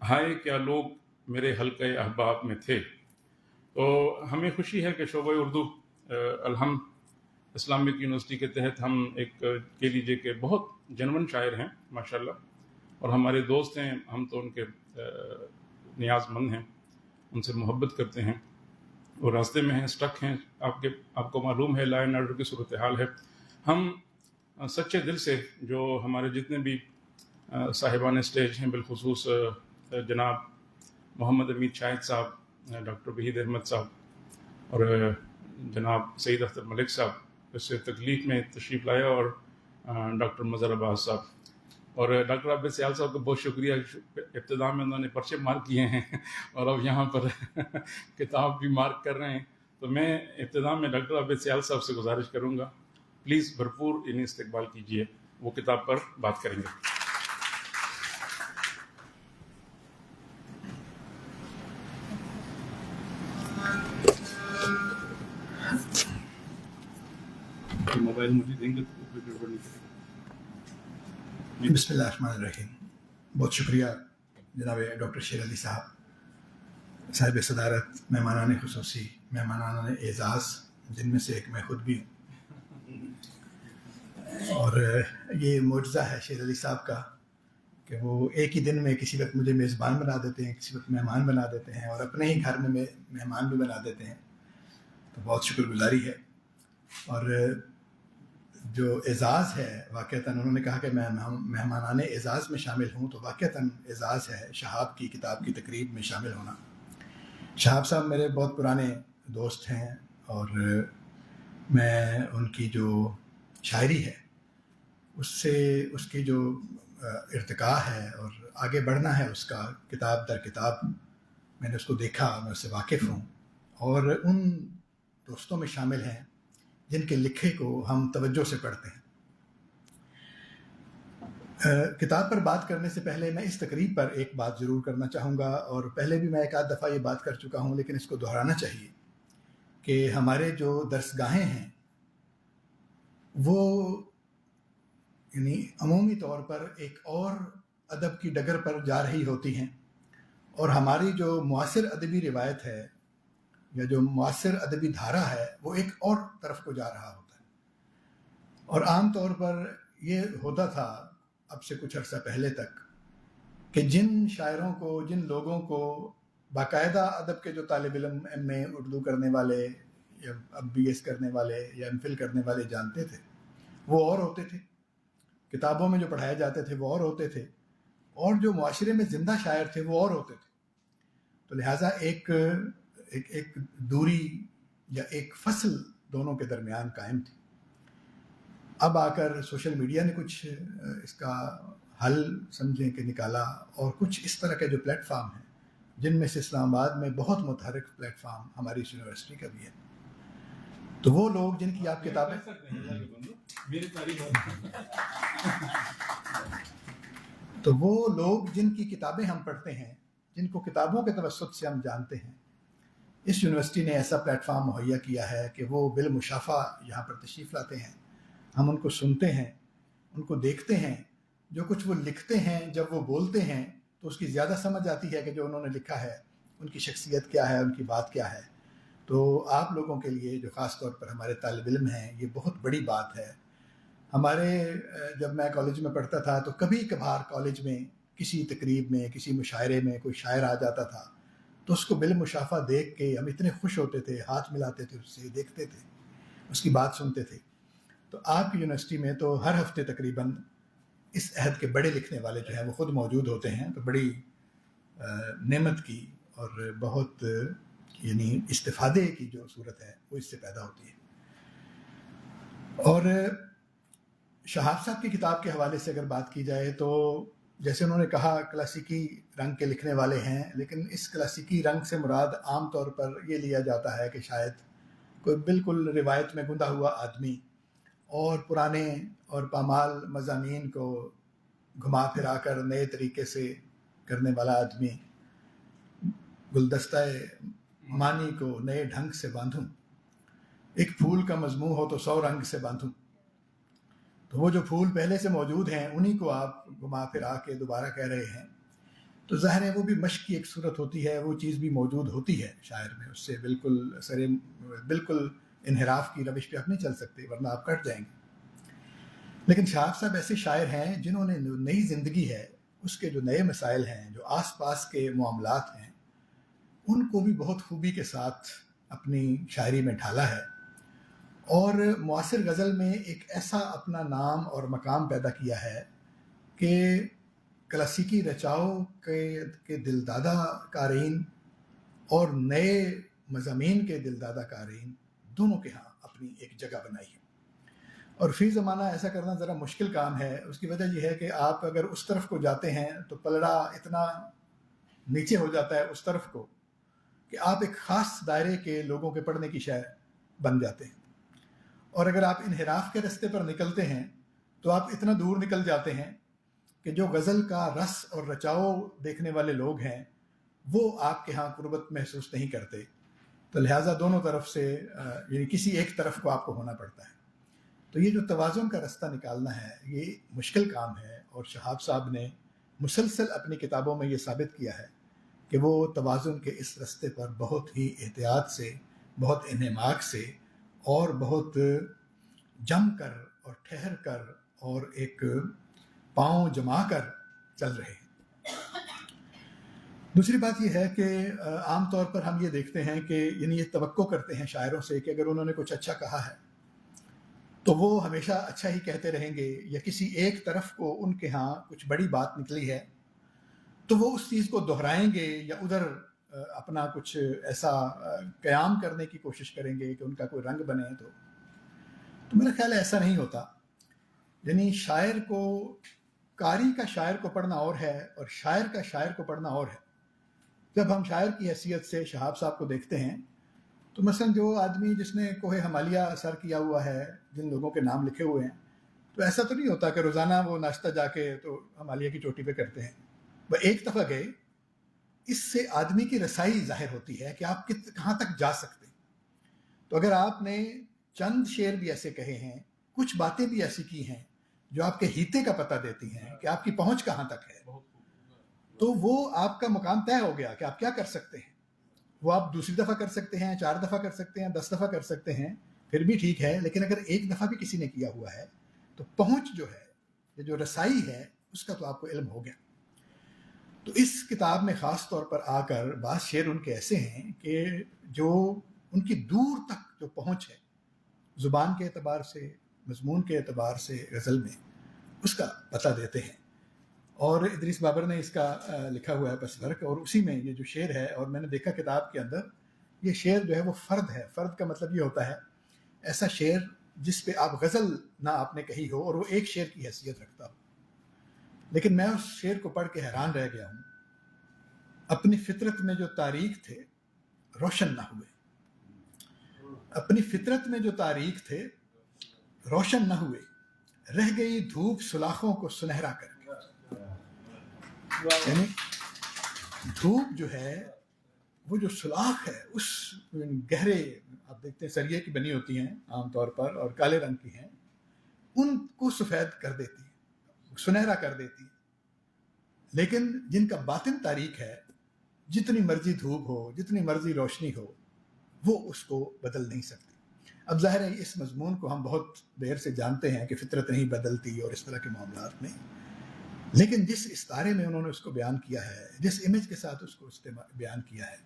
ہائے کیا لوگ میرے حلقۂ احباب میں تھے. تو ہمیں خوشی ہے کہ شعبہ اردو الحمد اسلامک یونیورسٹی کے تحت ہم ایک کہہ لیجیے کہ بہت جنون شاعر ہیں ماشاءاللہ، اور ہمارے دوست ہیں، ہم تو ان کے نیاز مند ہیں، ان سے محبت کرتے ہیں، اور راستے میں ہیں، اسٹک ہیں. آپ کو معلوم ہے لا اینڈ آرڈر کی صورتحال ہے. ہم سچے دل سے جو ہمارے جتنے بھی صاحبان اسٹیج ہیں، بالخصوص جناب محمد امید شاہد صاحب، ڈاکٹر وحید احمد صاحب، اور جناب سعید اختر ملک صاحب اس سے تکلیف میں تشریف لایا، اور ڈاکٹر مظہر عباس صاحب، اور ڈاکٹر عابد سیال صاحب کا بہت شکریہ. ابتدا میں انہوں نے پرچے مارک کیے ہیں اور اب یہاں پر کتاب بھی مارک کر رہے ہیں. تو میں ابتدا میں ڈاکٹر عابد سیال صاحب سے گزارش کروں گا، پلیز بھرپور انہیں استقبال کیجیے، وہ کتاب پر بات کریں گے. موبائل مجھے دیں گے تو کوئی گڑبڑ نہیں کرے گا. بسم اللہ الرحمن الرحیم. بہت شکریہ جناب ڈاکٹر شیر علی صاحب صدارت، مہمانان خصوصی، مہمانان اعزاز، جن میں سے ایک میں خود بھی ہوں. اور یہ معجزہ ہے شیر علی صاحب کا کہ وہ ایک ہی دن میں کسی وقت مجھے میزبان بنا دیتے ہیں، کسی وقت مہمان بنا دیتے ہیں، اور اپنے ہی گھر میں مہمان بھی بنا دیتے ہیں. تو بہت شکر گزاری ہے. اور جو اعزاز ہے واقعتاً انہوں نے کہا کہ میں مہمانان اعزاز میں شامل ہوں، تو واقعتاً اعزاز ہے شہاب کی کتاب کی تقریب میں شامل ہونا. شہاب صاحب میرے بہت پرانے دوست ہیں، اور میں ان کی جو شاعری ہے اس کی جو ارتقاء ہے اور آگے بڑھنا ہے اس کا، کتاب در کتاب میں نے اس کو دیکھا، میں اس سے واقف ہوں، اور ان دوستوں میں شامل ہیں جن کے لکھے کو ہم توجہ سے پڑھتے ہیں. کتاب پر بات کرنے سے پہلے میں اس تقریب پر ایک بات ضرور کرنا چاہوں گا، اور پہلے بھی میں ایک آدھ دفعہ یہ بات کر چکا ہوں، لیکن اس کو دہرانا چاہیے کہ ہمارے جو درسگاہیں ہیں وہ یعنی عمومی طور پر ایک اور ادب کی ڈگر پر جا رہی ہوتی ہیں، اور ہماری جو معاصر ادبی روایت ہے یا جو معاصر ادبی دھارا ہے وہ ایک اور طرف کو جا رہا ہوتا ہے. اور عام طور پر یہ ہوتا تھا اب سے کچھ عرصہ پہلے تک کہ جن شاعروں کو، جن لوگوں کو باقاعدہ ادب کے جو طالب علم ایم اے اردو کرنے والے یا اب بی ایس کرنے والے یا ایم فل کرنے والے جانتے تھے، وہ اور ہوتے تھے. کتابوں میں جو پڑھائے جاتے تھے وہ اور ہوتے تھے، اور جو معاشرے میں زندہ شاعر تھے وہ اور ہوتے تھے. تو لہٰذا ایک دوری یا ایک فصل دونوں کے درمیان قائم تھی. اب آ کر سوشل میڈیا نے کچھ اس کا حل سمجھیں کہ نکالا، اور کچھ اس طرح کے جو پلیٹ فارم ہیں جن میں سے اسلام آباد میں بہت متحرک پلیٹ فارم ہماری اس یونیورسٹی کا بھی ہے. تو وہ لوگ جن کی آپ کتابیں تو وہ لوگ جن کی کتابیں ہم پڑھتے ہیں، جن کو کتابوں کے توسط سے ہم جانتے ہیں، اس یونیورسٹی نے ایسا پلیٹ فارم مہیا کیا ہے کہ وہ بالمشافہ یہاں پر تشریف لاتے ہیں. ہم ان کو سنتے ہیں، ان کو دیکھتے ہیں. جو کچھ وہ لکھتے ہیں جب وہ بولتے ہیں تو اس کی زیادہ سمجھ آتی ہے کہ جو انہوں نے لکھا ہے ان کی شخصیت کیا ہے، ان کی بات کیا ہے. تو آپ لوگوں کے لیے جو خاص طور پر ہمارے طالب علم ہیں، یہ بہت بڑی بات ہے. ہمارے جب میں کالج میں پڑھتا تھا تو کبھی کبھار کالج میں کسی تقریب میں، کسی مشاعرے میں کوئی شاعر آ جاتا تھا تو اس کو بالمشافہ دیکھ کے ہم اتنے خوش ہوتے تھے، ہاتھ ملاتے تھے، اس سے دیکھتے تھے، اس کی بات سنتے تھے. تو آپ کی یونیورسٹی میں تو ہر ہفتے تقریباً اس عہد کے بڑے لکھنے والے جو ہیں وہ خود موجود ہوتے ہیں. تو بڑی نعمت کی اور بہت یعنی استفادے کی جو صورت ہے وہ اس سے پیدا ہوتی ہے. اور شہاب صاحب کی کتاب کے حوالے سے اگر بات کی جائے تو جیسے انہوں نے کہا کلاسیکی رنگ کے لکھنے والے ہیں، لیکن اس کلاسیکی رنگ سے مراد عام طور پر یہ لیا جاتا ہے کہ شاید کوئی بالکل روایت میں گندا ہوا آدمی اور پرانے اور پامال مضامین کو گھما پھرا کر نئے طریقے سے کرنے والا آدمی، گلدستہ معنی کو نئے ڈھنگ سے باندھوں، ایک پھول کا مضمون ہو تو 100 رنگ سے باندھوں. تو وہ جو پھول پہلے سے موجود ہیں انہی کو آپ گھما پھرا کے دوبارہ کہہ رہے ہیں. تو ظاہر ہے وہ بھی مشق کی ایک صورت ہوتی ہے، وہ چیز بھی موجود ہوتی ہے شاعر میں، اس سے بالکل انحراف کی روش پہ آپ نہیں چل سکتے ورنہ آپ کٹ جائیں گے۔ لیکن شہاب صاحب ایسے شاعر ہیں جنہوں نے نئی زندگی ہے، اس کے جو نئے مسائل ہیں، جو آس پاس کے معاملات ہیں، ان کو بھی بہت خوبی کے ساتھ اپنی شاعری میں ڈھالا ہے، اور معاصر غزل میں ایک ایسا اپنا نام اور مقام پیدا کیا ہے کہ کلاسیکی رچاؤ کے دلدادہ قارئین اور نئے مضامین کے دلدادہ قارئین دونوں کے ہاں اپنی ایک جگہ بنائی ہے۔ اور فی زمانہ ایسا کرنا ذرا مشکل کام ہے، اس کی وجہ یہ ہے کہ آپ اگر اس طرف کو جاتے ہیں تو پلڑا اتنا نیچے ہو جاتا ہے اس طرف کو کہ آپ ایک خاص دائرے کے لوگوں کے پڑھنے کی شاعر بن جاتے ہیں، اور اگر آپ انحراف کے رستے پر نکلتے ہیں تو آپ اتنا دور نکل جاتے ہیں کہ جو غزل کا رس اور رچاؤ دیکھنے والے لوگ ہیں وہ آپ کے ہاں قربت محسوس نہیں کرتے، تو لہٰذا دونوں طرف سے یعنی کسی ایک طرف کو آپ کو ہونا پڑتا ہے۔ تو یہ جو توازن کا رستہ نکالنا ہے یہ مشکل کام ہے، اور شہاب صاحب نے مسلسل اپنی کتابوں میں یہ ثابت کیا ہے کہ وہ توازن کے اس رستے پر بہت ہی احتیاط سے، بہت انہماک سے اور بہت جم کر اور ٹھہر کر اور ایک پاؤں جما کر چل رہے ہیں۔ دوسری بات یہ ہے کہ عام طور پر ہم یہ دیکھتے ہیں کہ یعنی یہ توقع کرتے ہیں شاعروں سے کہ اگر انہوں نے کچھ اچھا کہا ہے تو وہ ہمیشہ اچھا ہی کہتے رہیں گے، یا کسی ایک طرف کو ان کے ہاں کچھ بڑی بات نکلی ہے تو وہ اس چیز کو دہرائیں گے یا ادھر اپنا کچھ ایسا قیام کرنے کی کوشش کریں گے کہ ان کا کوئی رنگ بنے۔ تو میرا خیال ہے ایسا نہیں ہوتا، یعنی شاعر کو، قاری کا شاعر کو پڑھنا اور ہے اور شاعر کا شاعر کو پڑھنا اور ہے۔ جب ہم شاعر کی حیثیت سے شہاب صاحب کو دیکھتے ہیں تو مثلا جو آدمی جس نے کوہ ہمالیہ سر کیا ہوا ہے، جن لوگوں کے نام لکھے ہوئے ہیں، تو ایسا تو نہیں ہوتا کہ روزانہ وہ ناشتہ جا کے تو ہمالیہ کی چوٹی پہ کرتے ہیں، وہ ایک دفعہ گئے۔ اس سے آدمی کی رسائی ظاہر ہوتی ہے کہ آپ کہاں تک جا سکتے ہیں۔ تو اگر آپ نے چند شعر بھی ایسے کہے ہیں، کچھ باتیں بھی ایسی کی ہیں جو آپ کے ہیتے کا پتہ دیتی ہیں کہ آپ کی پہنچ کہاں تک ہے، تو وہ آپ کا مقام طے ہو گیا کہ آپ کیا کر سکتے ہیں۔ وہ آپ دوسری دفعہ کر سکتے ہیں، 4 دفعہ کر سکتے ہیں، 10 دفعہ کر سکتے ہیں، پھر بھی ٹھیک ہے، لیکن اگر ایک دفعہ بھی کسی نے کیا ہوا ہے تو پہنچ جو ہے، یہ جو رسائی ہے، اس کا تو آپ کو علم ہو گیا۔ تو اس کتاب میں خاص طور پر آ کر بعض شعر ان کے ایسے ہیں کہ جو ان کی دور تک جو پہنچ ہے زبان کے اعتبار سے، مضمون کے اعتبار سے غزل میں، اس کا پتہ دیتے ہیں۔ اور ادریس بابر نے اس کا لکھا ہوا ہے پس فرق، اور اسی میں یہ جو شعر ہے، اور میں نے دیکھا کتاب کے اندر یہ شعر جو ہے وہ فرد ہے۔ فرد کا مطلب یہ ہوتا ہے ایسا شعر جس پہ آپ غزل نہ آپ نے کہی ہو اور وہ ایک شعر کی حیثیت رکھتا ہو، لیکن میں اس شعر کو پڑھ کے حیران رہ گیا ہوں۔ اپنی فطرت میں جو تاریخ تھے روشن نہ ہوئے، اپنی فطرت میں جو تاریخ تھے روشن نہ ہوئے، رہ گئی دھوپ سلاخوں کو سنہرا کر کے۔ یعنی دھوپ جو ہے وہ جو سلاخ ہے، اس گہرے، آپ دیکھتے ہیں سریے کی بنی ہوتی ہیں عام طور پر اور کالے رنگ کی ہیں، ان کو سفید کر دیتی ہے، سنہرا کر دیتی ہے۔ لیکن جن کا باطن تاریک ہے، جتنی مرضی دھوپ ہو، جتنی مرضی روشنی ہو، وہ اس کو بدل نہیں سکتی۔ اب ظاہر ہے اس مضمون کو ہم بہت دیر سے جانتے ہیں کہ فطرت نہیں بدلتی اور اس طرح کے معاملات میں، لیکن جس استارے میں انہوں نے اس کو بیان کیا ہے، جس امیج کے ساتھ اس کو بیان کیا ہے،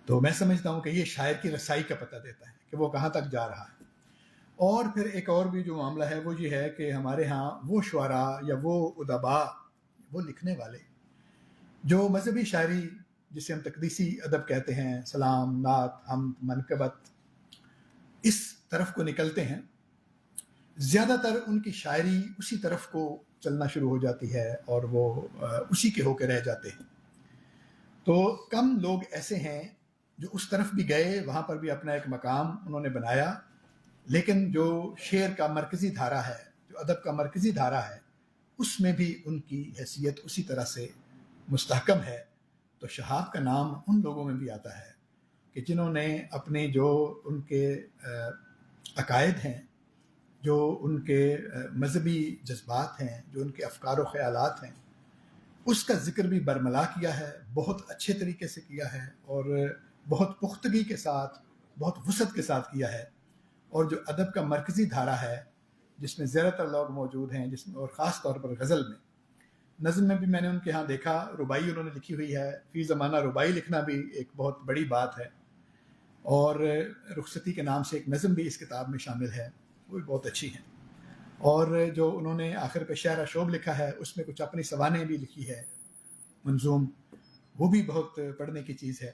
تو میں سمجھتا ہوں کہ یہ شاعر کی رسائی کا پتہ دیتا ہے کہ وہ کہاں تک جا رہا ہے۔ اور پھر ایک اور بھی جو معاملہ ہے وہ یہ ہے کہ ہمارے ہاں وہ شعراء یا وہ ادباء، وہ لکھنے والے جو مذہبی شاعری جسے ہم تقدیسی ادب کہتے ہیں، سلام، نعت، حمد، منقبت، اس طرف کو نکلتے ہیں، زیادہ تر ان کی شاعری اسی طرف کو چلنا شروع ہو جاتی ہے اور وہ اسی کے ہو کے رہ جاتے ہیں۔ تو کم لوگ ایسے ہیں جو اس طرف بھی گئے، وہاں پر بھی اپنا ایک مقام انہوں نے بنایا، لیکن جو شعر کا مرکزی دھارا ہے، جو ادب کا مرکزی دھارا ہے، اس میں بھی ان کی حیثیت اسی طرح سے مستحکم ہے۔ تو شہاب کا نام ان لوگوں میں بھی آتا ہے کہ جنہوں نے اپنے جو ان کے عقائد ہیں، جو ان کے مذہبی جذبات ہیں، جو ان کے افکار و خیالات ہیں، اس کا ذکر بھی برملا کیا ہے، بہت اچھے طریقے سے کیا ہے اور بہت پختگی کے ساتھ، بہت وسعت کے ساتھ کیا ہے. اور جو ادب کا مرکزی دھارا ہے جس میں زیادہ تر لوگ موجود ہیں، جس میں اور خاص طور پر غزل میں، نظم میں بھی میں نے ان کے ہاں دیکھا، ربائی انہوں نے لکھی ہوئی ہے. فی زمانہ ربائی لکھنا بھی ایک بہت بڑی بات ہے. اور رخصتی کے نام سے ایک نظم بھی اس کتاب میں شامل ہے، وہ بھی بہت اچھی ہیں. اور جو انہوں نے آخر پہ شعر شوب لکھا ہے، اس میں کچھ اپنی سوانح بھی لکھی ہے منظوم، وہ بھی بہت پڑھنے کی چیز ہے.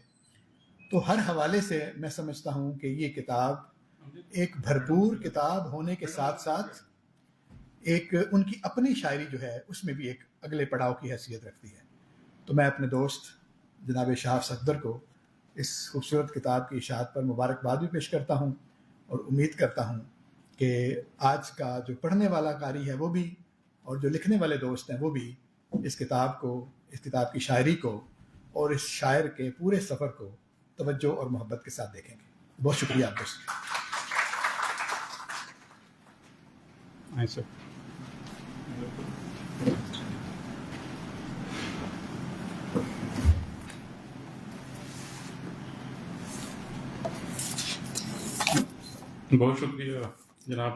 تو ہر حوالے سے میں سمجھتا ہوں کہ یہ کتاب ایک بھرپور کتاب ہونے کے ساتھ ساتھ ایک ان کی اپنی شاعری جو ہے اس میں بھی ایک اگلے پڑاؤ کی حیثیت رکھتی ہے. تو میں اپنے دوست جناب شہاب صفدر کو اس خوبصورت کتاب کی اشاعت پر مبارکباد بھی پیش کرتا ہوں، اور امید کرتا ہوں کہ آج کا جو پڑھنے والا قاری ہے وہ بھی، اور جو لکھنے والے دوست ہیں وہ بھی اس کتاب کو، اس کتاب کی شاعری کو اور اس شاعر کے پورے سفر کو توجہ اور محبت کے ساتھ دیکھیں گے. بہت شکریہ آپ دوست. ایسا بہت شکریہ جناب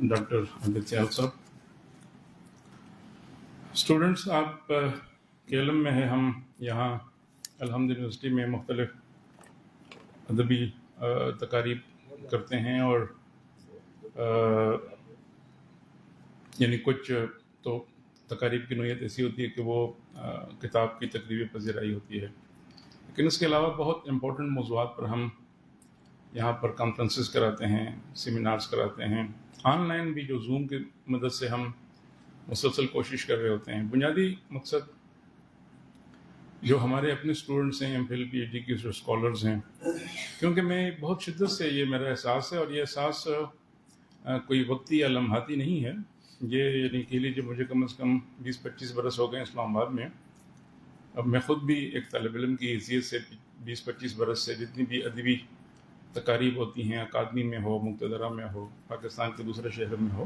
ڈاکٹر عابد سیال صاحب. اسٹوڈنٹس، آپ کے علم میں ہے ہم یہاں الحمد یونیورسٹی میں مختلف ادبی تقاریب کرتے ہیں، اور یعنی کچھ تو تقاریب کی نوعیت ایسی ہوتی ہے کہ وہ کتاب کی تقریبی پذیرائی ہوتی ہے، لیکن اس کے علاوہ بہت امپورٹنٹ موضوعات پر ہم یہاں پر کانفرنسز کراتے ہیں، سیمینارز کراتے ہیں. آن لائن بھی جو زوم کی مدد سے ہم مسلسل کوشش کر رہے ہوتے ہیں. بنیادی مقصد جو ہمارے اپنے اسٹوڈنٹس ہیں، M Phil P H D کے جو اسکالرز ہیں، کیونکہ میں بہت شدت سے یہ میرا احساس ہے، اور یہ احساس کوئی وقتی یا لمحاتی نہیں ہے. یہ یعنی کہہ لیجیے مجھے کم از کم 20-25 برس ہو گئے اسلام آباد میں. اب میں خود بھی ایک طالب علم کی حیثیت سے 20-25 برس سے جتنی بھی ادبی تقاریب ہوتی ہیں، اکادمی میں ہو، مقتدرہ میں ہو، پاکستان کے دوسرے شہر میں ہو،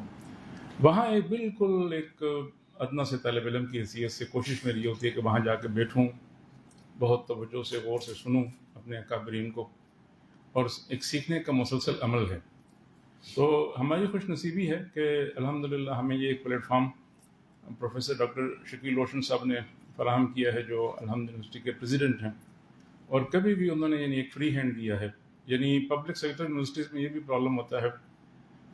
وہاں ایک بالکل ایک ادنا سے طالب علم کی حیثیت سے کوشش میری ہوتی ہے کہ وہاں جا کے بیٹھوں، بہت توجہ سے غور سے سنوں اپنے اکابرین کو، اور ایک سیکھنے کا مسلسل عمل ہے. تو ہماری خوش نصیبی ہے کہ الحمدللہ ہمیں یہ ایک plate form professor doctor Shakeel روشن صاحب نے فراہم کیا ہے، جو الحمد یونیورسٹی کے پریزیڈنٹ ہیں، اور کبھی بھی انہوں نے یعنی ایک فری ہینڈ دیا ہے. یعنی پبلک سیکٹر یونیورسٹیز میں یہ بھی پرابلم ہوتا ہے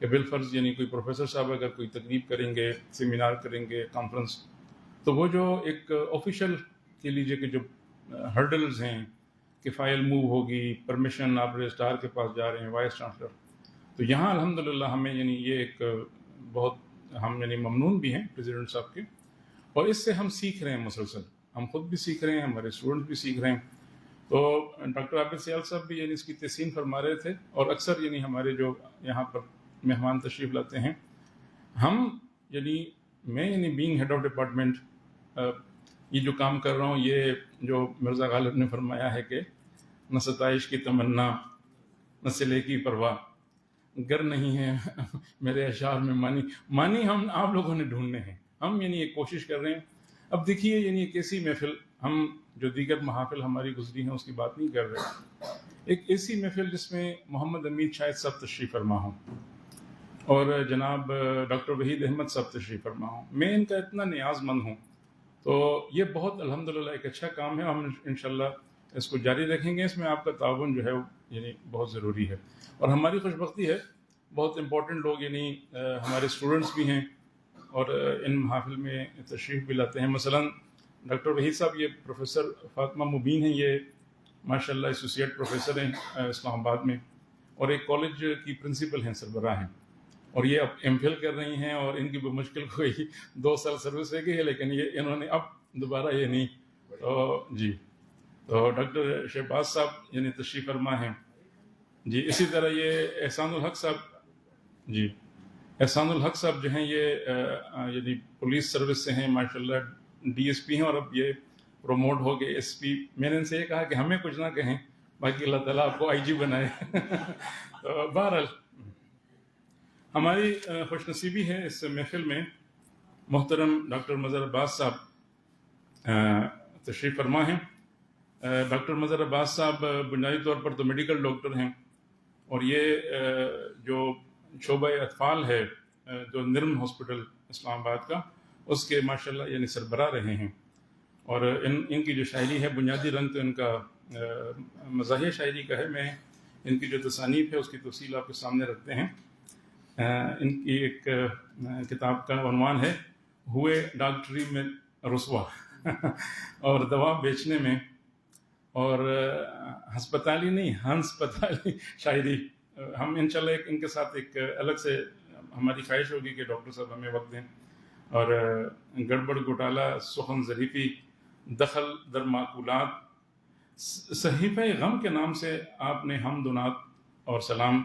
کہ بالفرض یعنی کوئی پروفیسر صاحب اگر کوئی تقریب کریں گے، سیمینار کریں گے، کانفرنس، تو وہ جو ایک آفیشیل کہہ لیجیے کہ جو ہرڈلز ہیں کہ فائل موو ہوگی، پرمیشن آپ رجسٹرار کے پاس جا رہے ہیں، وائس چانسلر، تو یہاں الحمدللہ ہمیں یعنی یہ ایک بہت ہم یعنی ممنون بھی ہیں پریزیڈنٹ صاحب کے، اور اس سے ہم سیکھ رہے ہیں مسلسل، ہم خود بھی سیکھ رہے ہیں، ہمارے اسٹوڈنٹ بھی سیکھ رہے ہیں. تو ڈاکٹر عابد سیال صاحب بھی یعنی اس کی تحسین فرما رہے تھے، اور اکثر یعنی ہمارے جو یہاں پر مہمان تشریف لاتے ہیں، ہم یعنی میں یعنی بینگ ہیڈ آف ڈپارٹمنٹ یہ جو کام کر رہا ہوں، یہ جو مرزا غالب نے فرمایا ہے کہ نہ ستائش کی تمنا نہ صلے کی پرواہ، گر نہیں ہے میرے اشعار میں مانی ہم آپ لوگوں نے ڈھونڈنے ہیں. ہم یعنی ایک کوشش کر رہے ہیں. اب دیکھیے یعنی ایک ایسی محفل، ہم جو دیگر محافل ہماری گزری ہیں اس کی بات نہیں کر رہے، ایک ایسی محفل جس میں محمد امید شاہد صاحب تشریف فرما ہوں اور جناب ڈاکٹر وحید احمد صاحب تشریف فرما ہوں، میں ان کا اتنا نیاز مند ہوں. تو یہ بہت الحمدللہ ایک اچھا کام ہے، ہم انشاءاللہ اس کو جاری رکھیں گے. اس میں آپ کا تعاون جو ہے یعنی بہت ضروری ہے، اور ہماری خوش بختی ہے بہت امپورٹنٹ لوگ یعنی ہمارے اسٹوڈنٹس بھی ہیں اور ان محافل میں تشریف بھی لاتے ہیں. مثلا ڈاکٹر وحید صاحب، یہ پروفیسر فاطمہ مبین ہیں، یہ ماشاءاللہ ایسوسیٹ پروفیسر ہیں اسلام آباد میں، اور ایک کالج کی پرنسپل ہیں، سربراہ ہیں، اور یہ اب ایم فل کر رہی ہیں، اور ان کی بمشکل کوئی 2 سال سروس رہ گئی ہے، لیکن یہ انہوں نے اب دوبارہ یہ نہیں جی. تو ڈاکٹر شہباز صاحب یعنی تشریف فرما ہیں جی. اسی طرح یہ احسان الحق صاحب جی، احسان الحق صاحب جو ہیں یہ یعنی پولیس سروس سے ہیں، ماشاءاللہ ڈی ایس پی ہیں، اور اب یہ پروموٹ ہو گئے ایس پی. میں نے ان سے یہ کہا کہ ہمیں کچھ نہ کہیں، باقی اللہ تعالیٰ آپ کو آئی جی بنائے. تو بہرحال ہماری خوش نصیبی ہے اس محفل میں محترم ڈاکٹر مظہر عباس صاحب تشریف فرما ہیں. ڈاکٹر مظہر عباس صاحب بنیادی طور پر تو میڈیکل ڈاکٹر ہیں، اور یہ جو شعبہ اطفال ہے جو نرم ہاسپٹل اسلام آباد کا، اس کے ماشاءاللہ یعنی سربراہ رہے ہیں. اور ان کی جو شاعری ہے، بنیادی رنگ تو ان کا مزاحیہ شاعری کا ہے. میں ان کی جو تصانیف ہے اس کی تفصیل آپ کے سامنے رکھتے ہیں. ان کی ایک کتاب کا عنوان ہے ہوئے ڈاکٹری میں رسوا اور دوا بیچنے میں، اور ہسپتالی نہیں ہنسپتالی شاعری. ہم انشاءاللہ ان کے ساتھ ایک الگ سے ہماری خواہش ہوگی کہ ڈاکٹر صاحب ہمیں وقت دیں. اور گڑبڑ گھوٹالہ سخن ظریفی دخل در معقولات، صحیفہ غم کے نام سے آپ نے حمد و نعت اور سلام،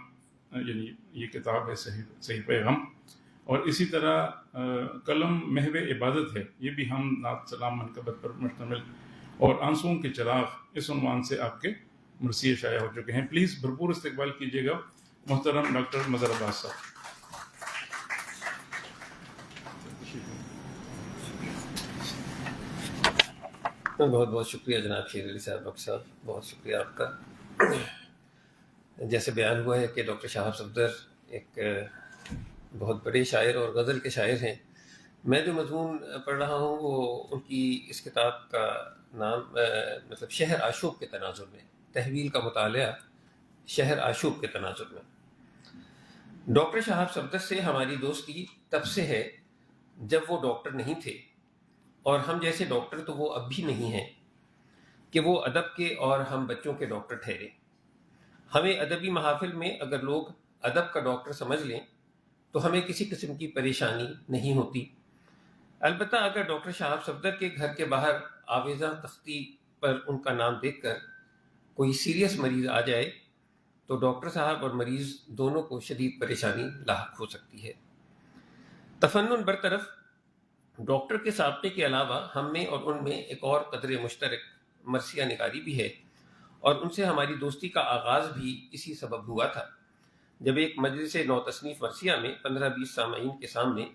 یعنی یہ کتاب ہے صحیفہ غم. اور اسی طرح قلم محو عبادت ہے، یہ بھی حمد نعت سلام منقبت پر مشتمل، اور آنسوؤں کے چراغ اس عنوان سے آپ کے مرثیے شائع ہو چکے ہیں. پلیز بھرپور استقبال کیجیے گا محترم ڈاکٹر مظہر عباس صاحب. بہت بہت شکریہ جناب شیر علی صاحب. ڈاکٹر صاحب بہت شکریہ آپ کا. جیسے بیان ہوا ہے کہ ڈاکٹر شہاب صفدر ایک بہت بڑے شاعر اور غزل کے شاعر ہیں. میں جو مضمون پڑھ رہا ہوں وہ ان کی اس کتاب کا نام مطلب شہر آشوب کے تناظر میں، تحویل کا مطالعہ شہر آشوب کے تناظر میں. ڈاکٹر شہاب صفدر سے ہماری دوستی تب سے ہے جب وہ ڈاکٹر نہیں تھے، اور ہم جیسے ڈاکٹر تو وہ اب بھی نہیں ہیں کہ وہ ادب کے اور ہم بچوں کے ڈاکٹر ٹھہرے. ہمیں ادبی محافل میں اگر لوگ ادب کا ڈاکٹر سمجھ لیں تو ہمیں کسی قسم کی پریشانی نہیں ہوتی. البتہ اگر ڈاکٹر شہاب صفدر کے گھر کے باہر آویزاں تختی پر ان کا نام دیکھ کر کوئی سیریس مریض آ جائے تو ڈاکٹر صاحب اور مریض دونوں کو شدید پریشانی لاحق ہو سکتی ہے. تفنن برطرف، ڈاکٹر کے سابقے کے علاوہ ہم میں اور ان میں ایک اور قدر مشترک مرثیہ نگاری بھی ہے، اور ان سے ہماری دوستی کا آغاز بھی اسی سبب ہوا تھا جب ایک مجلس نو تصنیف مرثیہ میں 15-20 سامعین کے سامنے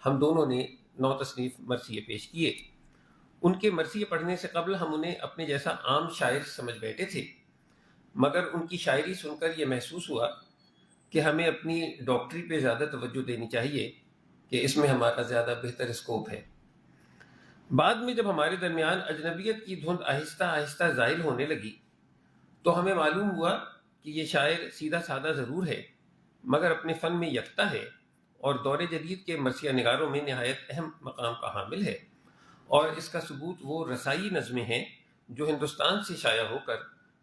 ہم دونوں نے 9 تصنیف مرثیے پیش کیے. ان کے مرثیے پڑھنے سے قبل ہم انہیں اپنے جیسا عام شاعر سمجھ بیٹھے تھے، مگر ان کی شاعری سن کر یہ محسوس ہوا کہ ہمیں اپنی ڈاکٹری پہ زیادہ توجہ دینی چاہیے، کہ اس میں ہمارا زیادہ بہتر اسکوپ ہے. بعد میں جب ہمارے درمیان اجنبیت کی دھند آہستہ آہستہ زائل ہونے لگی تو ہمیں معلوم ہوا کہ یہ شاعر سیدھا سادہ ضرور ہے مگر اپنے فن میں یکتا ہے، اور دور جدید کے مرثیہ نگاروں میں نہایت اہم مقام کا حامل ہے. اور اس کا ثبوت وہ رسائی نظمیں ہیں جو ہندوستان سے شائع ہو کر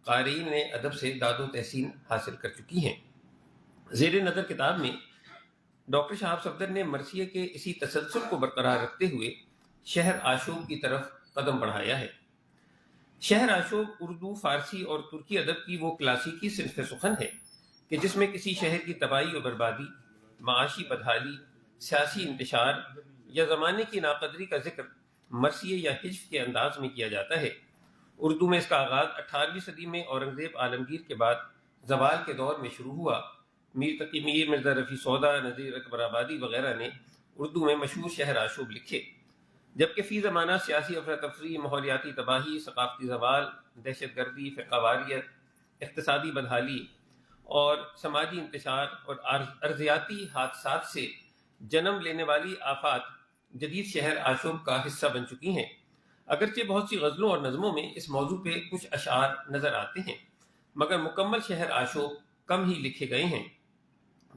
قارئین ادب سے داد و تحسین حاصل کر چکی ہیں. زیر نظر کتاب میں ڈاکٹر شہاب صفدر نے مرثیے کے اسی تسلسل کو برقرار رکھتے ہوئے شہر آشوب کی طرف قدم بڑھایا ہے. شہر آشوب اردو، فارسی اور ترکی ادب کی وہ کلاسیکی صنف سخن ہے کہ جس میں کسی شہر کی تباہی و بربادی، معاشی بدحالی، سیاسی انتشار یا زمانے کی ناقدری کا ذکر مرثیے یا حجف کے انداز میں کیا جاتا ہے. اردو میں اس کا آغاز 18ویں صدی میں اورنگزیب عالمگیر کے بعد زوال کے دور میں شروع ہوا. میر تقی میر، مرزا رفیع سودا، نذیر اکبر آبادی وغیرہ نے اردو میں مشہور شہر آشوب لکھے، جبکہ فی زمانہ سیاسی افراتفری، ماحولیاتی تباہی، ثقافتی زوال، دہشت گردی، فرقہ واریت، اقتصادی بدحالی اور سماجی انتشار اور ارضیاتی حادثات سے جنم لینے والی آفات جدید شہر آشوب کا حصہ بن چکی ہیں. اگرچہ بہت سی غزلوں اور نظموں میں اس موضوع پہ کچھ اشعار نظر آتے ہیں، مگر مکمل شہر آشوب کم ہی لکھے گئے ہیں.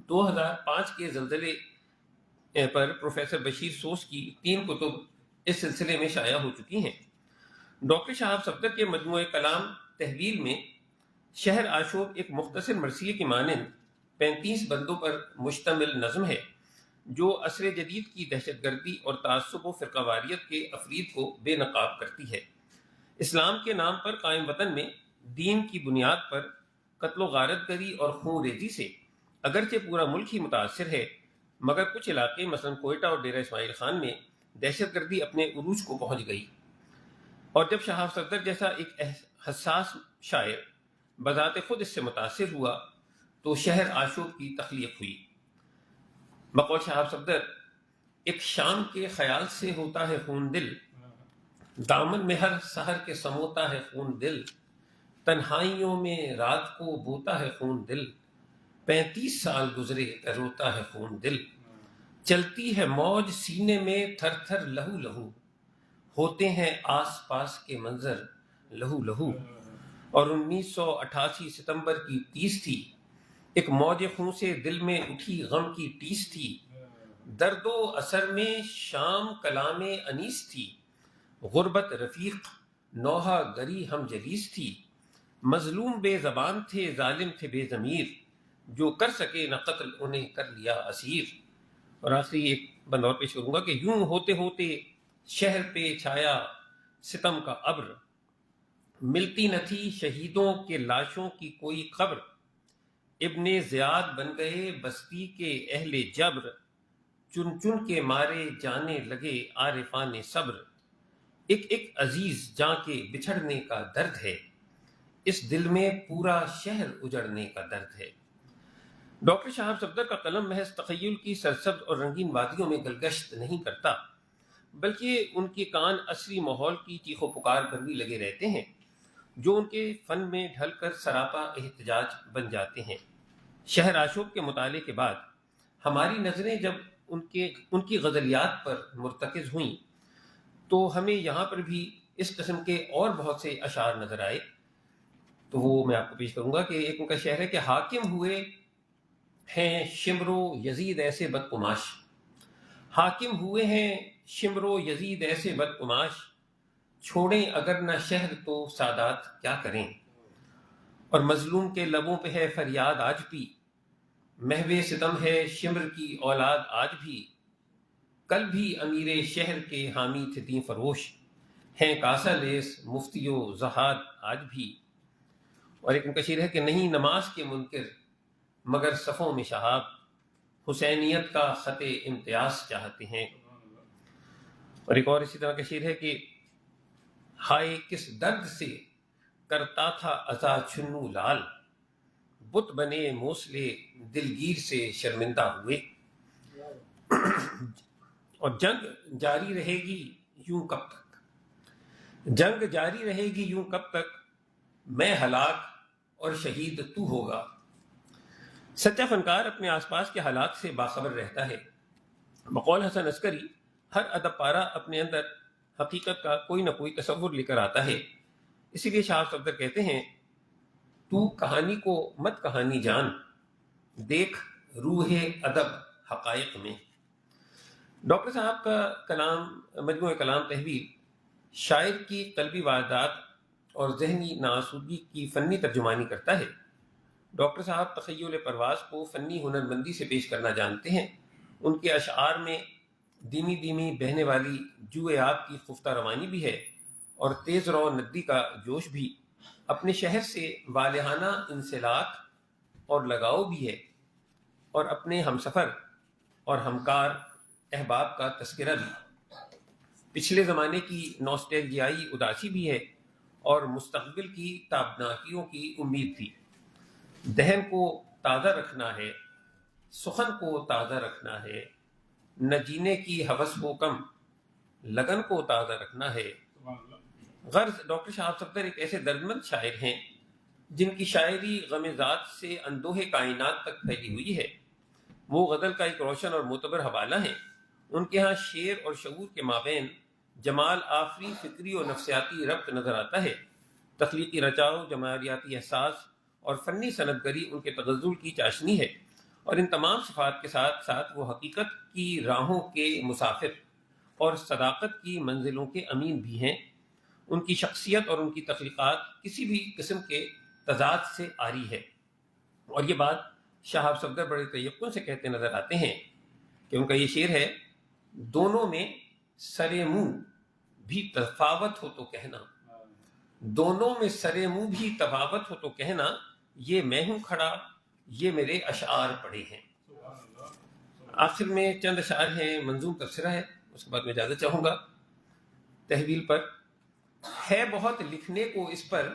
2005 کے زلزلے پر پروفیسر بشیر سوس کی 3 کتب اس سلسلے میں شائع ہو چکی ہیں. ڈاکٹر شہاب صفدر کے مجموعہ کلام تحویل میں شہر آشوب ایک مختصر مرثیے کی مانند 35 بندوں پر مشتمل نظم ہے جو عصر جدید کی دہشت گردی اور تعصب و فرقہ واریت کے افرید کو بے نقاب کرتی ہے. اسلام کے نام پر قائم وطن میں دین کی بنیاد پر قتل و غارت گری اور خون ریزی سے اگرچہ پورا ملک ہی متاثر ہے، مگر کچھ علاقے مثلا کوئٹہ اور ڈیرہ اسماعیل خان میں دہشت گردی اپنے عروج کو پہنچ گئی، اور جب شہاب صفدر جیسا ایک حساس شاعر بذات خود اس سے متاثر ہوا تو شہر آشوب کی تخلیق ہوئی. بقول شہاب صفدر، ایک شام کے خیال سے ہوتا ہے خون دل، دامن میں ہر سحر کے سموتا ہے خون دل، تنہائیوں میں رات کو بوتا ہے خون دل، 35 سال گزرے روتا ہے خون دل، چلتی ہے موج سینے میں تھر تھر لہو لہو، ہوتے ہیں آس پاس کے منظر لہو لہو۔ اور 1988 ستمبر کی 30 تھی، ایک موج خون سے دل میں اٹھی غم کی ٹیس تھی، درد و اثر میں شام کلام انیس تھی، غربت رفیق نوحہ گری ہم جلیس تھی، مظلوم بے زبان تھے ظالم تھے بے ضمیر، جو کر سکے نہ قتل انہیں کر لیا اسیر۔ اور آخری ایک بند اور پیش کروں گا کہ یوں ہوتے ہوتے شہر پہ چھایا ستم کا ابر، ملتی نہ تھی شہیدوں کے لاشوں کی کوئی قبر، ابن زیاد بن گئے بستی کے اہل جبر، چن چن کے مارے جانے لگے عارفان صبر، ایک ایک عزیز جاں کے بچھڑنے کا درد ہے، اس دل میں پورا شہر اجڑنے کا درد ہے۔ ڈاکٹر شہاب صفدر کا قلم محض تخیل کی سرسبز اور رنگین وادیوں میں گلگشت نہیں کرتا، بلکہ ان کے کان عصری ماحول کی چیخ و پکار پر بھی لگے رہتے ہیں، جو ان کے فن میں ڈھل کر سراپا احتجاج بن جاتے ہیں۔ شہر آشوب کے مطالعے کے بعد ہماری نظریں جب ان کی غزلیات پر مرتکز ہوئیں تو ہمیں یہاں پر بھی اس قسم کے اور بہت سے اشعار نظر آئے، تو وہ میں آپ کو پیش کروں گا کہ ایک ان کا شعر ہے کہ حاکم ہوئے ہیں شمر و یزید ایسے بدقماش، حاکم ہوئے ہیں شمر و یزید ایسے بدقماش، چھوڑیں اگر نہ شہر تو سادات کیا کریں، اور مظلوم کے لبوں پہ ہے فریاد آج بھی، محو ستم ہے شمر کی اولاد آج بھی، کل بھی امیر شہر کے حامی تھے دین فروش، ہیں کاسا لیس مفتی و زہاد آج بھی۔ اور ایک ان کا شعر ہے کہ نہیں نماز کے منکر مگر صفوں میں شہاب، حسینیت کا خط امتیاز چاہتے ہیں۔ اور ایک اور اسی طرح کا شعر ہے کہ ہائے کس درد سے کرتا تھا عزا چنو لال، بت بنے موصلے دلگیر سے شرمندہ ہوئے، اور جنگ جاری رہے گی یوں کب تک، جنگ جاری رہے گی یوں کب تک، میں ہلاک اور شہید تو ہوگا۔ سچا فنکار اپنے آس پاس کے حالات سے باخبر رہتا ہے۔ بقول حسن عسکری ہر ادب پارہ اپنے اندر حقیقت کا کوئی نہ کوئی تصور لے کر آتا ہے، اسی لیے شاہ صفدر کہتے ہیں تو کہانی کو مت کہانی جان، دیکھ روح ادب حقائق میں۔ ڈاکٹر صاحب کا کلام مجموعہ کلام تحویل شاعر کی قلبی واردات اور ذہنی ناآسودگی کی فنی ترجمانی کرتا ہے۔ ڈاکٹر صاحب تخیل پرواز کو فنی ہنرمندی سے پیش کرنا جانتے ہیں، ان کے اشعار میں دھیمی دھیمی بہنے والی جوئے آب کی خفتہ روانی بھی ہے اور تیز رو ندی کا جوش بھی، اپنے شہر سے والہانہ انسلاک اور لگاؤ بھی ہے، اور اپنے ہمسفر اور ہمکار احباب کا تذکرہ بھی، پچھلے زمانے کی نوسٹیلجیائی اداسی بھی ہے اور مستقبل کی تابناکیوں کی امید بھی۔ دہن کو تازہ رکھنا ہے، سخن کو تازہ رکھنا ہے، نہ جینے کی ہوس کو کم، لگن کو تازہ رکھنا ہے۔ غرض ڈاکٹر شہاب صفدر ایک ایسے دردمند شاعر ہیں جن کی شاعری غم ذات سے اندوہ کائنات تک پھیلی ہوئی ہے۔ وہ غزل کا ایک روشن اور معتبر حوالہ ہیں۔ ان کے ہاں شعر اور شعور کے مابین جمال آفری فکری اور نفسیاتی ربط نظر آتا ہے۔ تخلیقی رچاؤ، جمالیاتی احساس اور فنی صنعتگری ان کے تغزل کی چاشنی ہے، اور ان تمام صفات کے ساتھ ساتھ وہ حقیقت کی راہوں کے مسافر اور صداقت کی منزلوں کے امین بھی ہیں۔ ان کی شخصیت اور ان کی تخلیقات کسی بھی قسم کے تضاد سے عاری ہے، اور یہ بات شہاب صفدر بڑے تیقن سے کہتے نظر آتے ہیں کہ ان کا یہ شعر ہے، دونوں میں سر منہ بھی تفاوت ہو تو کہنا، دونوں میں سر منہ بھی تفاوت ہو تو کہنا، یہ میں ہوں کھڑا یہ میرے اشعار پڑے ہیں۔ آخر میں چند اشعار ہیں، منظوم تبصرہ ہے، اس کے بعد میں اجازت چاہوں گا۔ تحویل پر ہے بہت لکھنے کو اس پر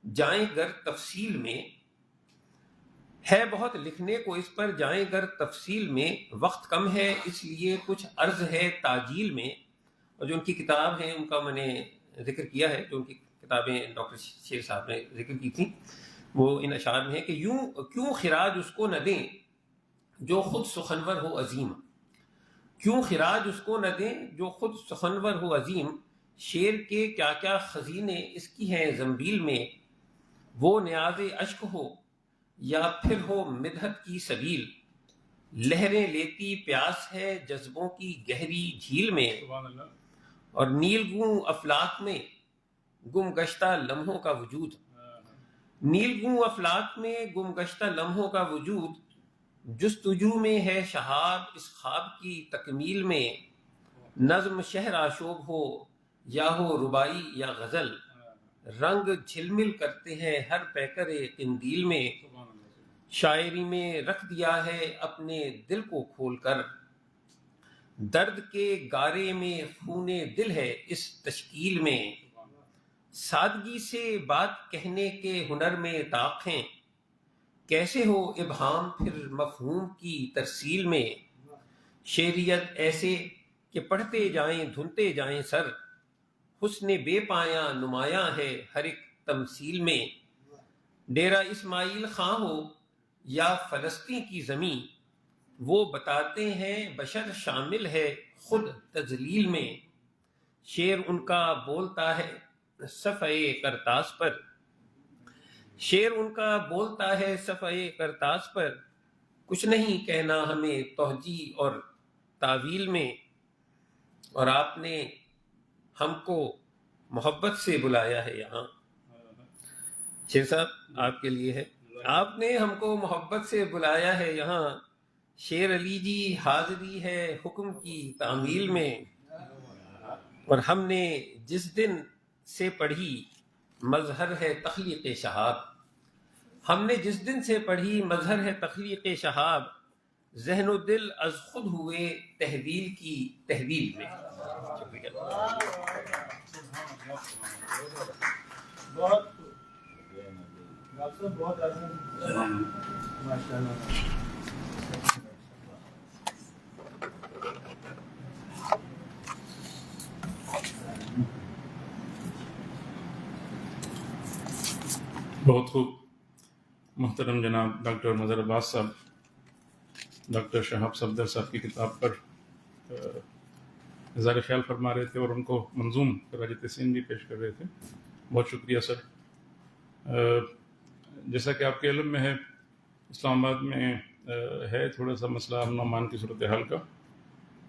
جائیں گر تفصیل میں، ہے بہت لکھنے کو اس پر جائیں گر تفصیل میں، وقت کم ہے اس لیے کچھ عرض ہے تاجیل میں، اور جو ان کی کتاب ہے ان کا میں نے ذکر کیا ہے، جو ان کی کتابیں ڈاکٹر شیر صاحب نے ذکر کی تھیں، وہ ان اشعار میں ہے کہ یوں کیوں خراج اس کو نہ دیں جو خود سخنور ہو عظیم، کیوں خراج اس کو نہ دیں جو خود سخنور ہو عظیم، شعر کے کیا کیا خزینے اس کی ہیں زنبیل میں، وہ نیاز اشک ہو یا پھر ہو مدحت کی سبیل، لہریں لیتی پیاس ہے جذبوں کی گہری جھیل میں، سبحان اللہ. اور نیل گوں افلاک میں گم گشتہ لمحوں کا وجود، نیل گوں افلاک میں گم گشتہ لمحوں کا وجود، جستجو میں ہے شہاب اس خواب کی تکمیل میں، نظم شہر آشوب ہو یا ہو ربائی یا غزل، رنگ جھلمل کرتے ہیں ہر پیکر قندیل میں، شاعری میں رکھ دیا ہے اپنے دل کو کھول کر، درد کے گارے میں خون دل ہے اس تشکیل میں، سادگی سے بات کہنے کے ہنر میں طاق ہیں، کیسے ہو ابہام پھر مفہوم کی ترسیل میں، شعریت ایسے کہ پڑھتے جائیں دھنتے جائیں سر، حسن بے پایاں نمایاں ہے ہر ایک تمثیل میں، ڈیرہ اسماعیل خاں ہو یا فلسطین کی زمیں، وہ بتاتے ہیں بشر شامل ہے خود تذلیل میں، شعر ان کا بولتا ہے صفحے کرتاس پر، شعر ان کا بولتا ہے صفحے کرتاس پر، کچھ نہیں کہنا ہمیں توجیہ اور تعویل میں، اور آپ نے ہم کو محبت سے بلایا ہے یہاں. شیر صاحب آپ کے لیے ہے، آپ نے ہم کو محبت سے بلایا ہے یہاں، شیر علی جی حاضری ہے حکم کی تعمیل میں، اور ہم نے جس دن سے پڑھی مظہر ہے تخلیق شہاب، ہم نے جس دن سے پڑھی مظہر ہے تخلیق شہاب، ذہن و دل از خود ہوئے تحویل کی تحویل میں. شکریہ. بہت بہت خوب. محترم جناب ڈاکٹر مظہر عباس صاحب ڈاکٹر شہاب صفدر صاحب کی کتاب پر اظہار خیال فرما رہے تھے اور ان کو منظوم خراج تحسین بھی پیش کر رہے تھے. بہت شکریہ سر. جیسا کہ آپ کے علم میں ہے، اسلام آباد میں ہے تھوڑا سا مسئلہ امن و امان کی صورتحال کا،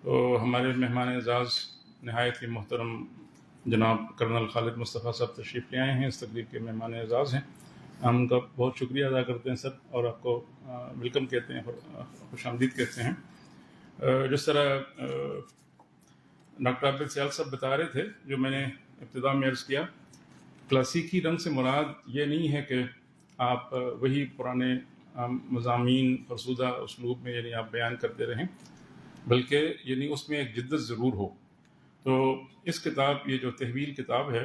تو ہمارے مہمان اعزاز نہایت ہی محترم جناب کرنل خالد مصطفیٰ صاحب تشریف لے آئے ہیں، اس تقریب کے مہمان اعزاز ہیں. ہم ان کا بہت شکریہ ادا کرتے ہیں سر، اور آپ کو ویلکم کہتے ہیں، خوش آمدید کہتے ہیں. جس طرح ڈاکٹر عابد سیال صاحب بتا رہے تھے، جو میں نے ابتدا میں عرض کیا، کلاسیکی رنگ سے مراد یہ نہیں ہے کہ آپ وہی پرانے مضامین فرسودہ اسلوب میں یعنی آپ بیان کرتے رہیں، بلکہ یعنی اس میں ایک جدت ضرور ہو. تو اس کتاب، یہ جو تحویل کتاب ہے،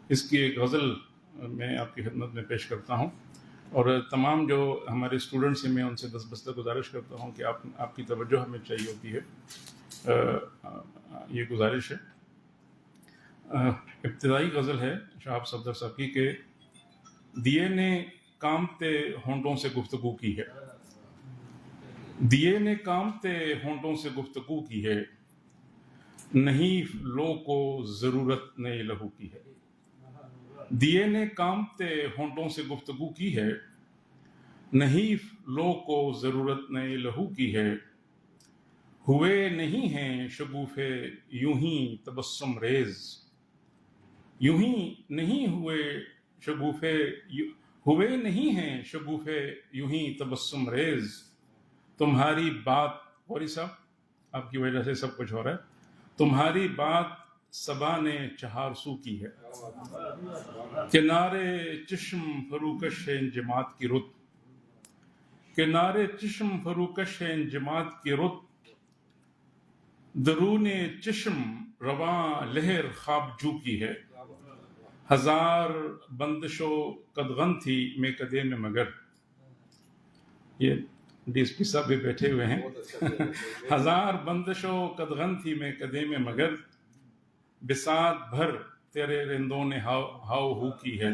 اس کی ایک غزل میں آپ کی خدمت میں پیش کرتا ہوں، اور تمام جو ہمارے اسٹوڈنٹس ہیں میں ان سے دستبستہ گزارش کرتا ہوں کہ آپ کی توجہ ہمیں چاہیے ہوتی ہے، یہ گزارش ہے. ابتدائی غزل ہے شہاب صفدر صاحب کی کہ دیے نے کامتے ہونٹوں سے گفتگو کی ہے، دیے نے کامتے ہونٹوں سے گفتگو کی ہے، نہیں لو کو ضرورت نئے لہو کی ہے. دیے نے کامتے ہونٹوں سے گفتگو کی ہے، نہیں لو کو ضرورت نئے لہو کی ہے، ہوئے نہیں ہیں شگوفے یوں ہی تبسم ریز، یوں ہی نہیں ہوئے نہیں ہیں شگوفے یوں ہی تبسم ریز، تمہاری بات، غوری صاحب آپ کی وجہ سے سب کچھ ہو رہا ہے، تمہاری بات صبا نے چہار سو کی ہے، کنارے چشم فروکش ہے انجماد کی رت، کنارے چشم فروکش ہے انجماد کی رت، درون چشم رواں لہر خواب جو کی ہے، ہزار بندشو قدغن تھی میں کدے میں مگر. یہ DSP صاحب بھی بیٹھے ہوئے ہیں. ہزار بندشوں قدغن تھی میں کدے میں مگر بساط بھر تیرے رندوں نے ہاؤ ہو کی ہے.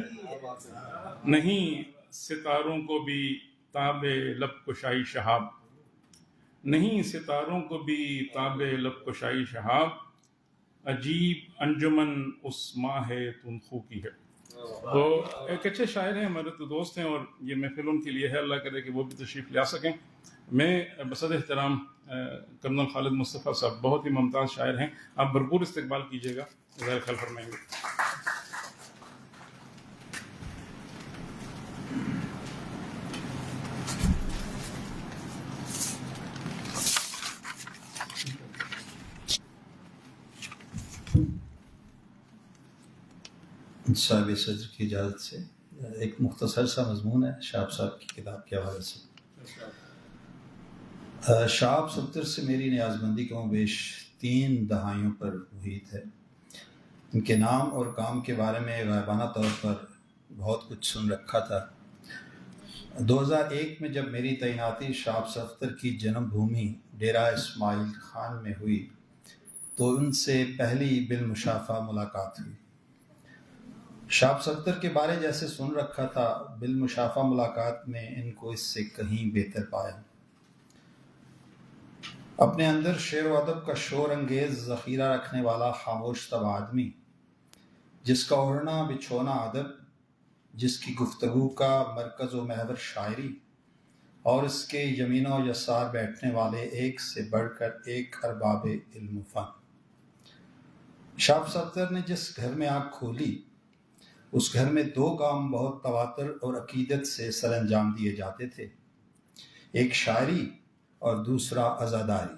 نہیں ستاروں کو بھی تاب لب کشائی شہاب، نہیں ستاروں کو بھی تاب لب کشائی شہاب، عجیب انجمن اس ماہ تنخو کی ہے. تو ایک اچھے شاعر ہیں، ہمارے تو دوست ہیں، اور یہ محفل ان کے لیے ہے. اللہ کرے کہ وہ بھی تشریف لے آ سکیں. میں بصد احترام کرنل خالد مصطفیٰ صاحب بہت ہی ممتاز شاعر ہیں، آپ بھرپور استقبال کیجیے گا. ظاہر خیال فرمائیں گے. صاحب صدر کی اجازت سے ایک مختصر سا مضمون ہے شہاب صاحب کی کتاب کے حوالے سے. شہاب صفدر سے میری نیازمندی کم و بیش 3 دہائیوں پر محیط ہے. ان کے نام اور کام کے بارے میں غائبانہ طور پر بہت کچھ سن رکھا تھا. 2001 میں جب میری تعیناتی شہاب صفدر کی جنم بھومی ڈیرہ اسماعیل خان میں ہوئی تو ان سے پہلی بالمشافہ ملاقات ہوئی. شہاب صفدر کے بارے جیسے سن رکھا تھا، بالمشافہ ملاقات میں ان کو اس سے کہیں بہتر پایا. اپنے اندر شعر و ادب کا شور انگیز ذخیرہ رکھنے والا خاموش طبع آدمی، جس کا اڑنا بچھونا ادب، جس کی گفتگو کا مرکز و محور شاعری، اور اس کے یمین و یسار بیٹھنے والے ایک سے بڑھ کر ایک ارباب علم و فن. شہاب صفدر نے جس گھر میں آنکھ کھولی اس گھر میں 2 کام بہت تواتر اور عقیدت سے سر انجام دیے جاتے تھے، ایک شاعری اور دوسرا عزاداری.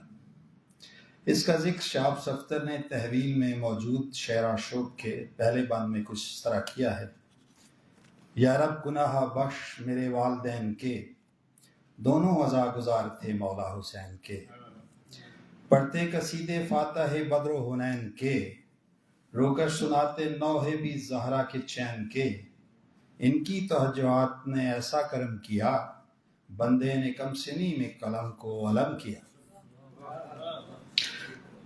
اس کا ذکر شہاب صفدر نے تحویل میں موجود شعر عاشق کے پہلے بند میں کچھ اس طرح کیا ہے: یا رب گناہ بخش میرے والدین کے، دونوں عزاگزار تھے مولا حسین کے. پڑھتے قصیدے فاتح بدر و حنین کے، رو کر سناتے نوحے بھی زہرا کے چین کے. ان کی توجہات نے ایسا کرم کیا، بندے نے کم سنی میں قلم کو علم کیا.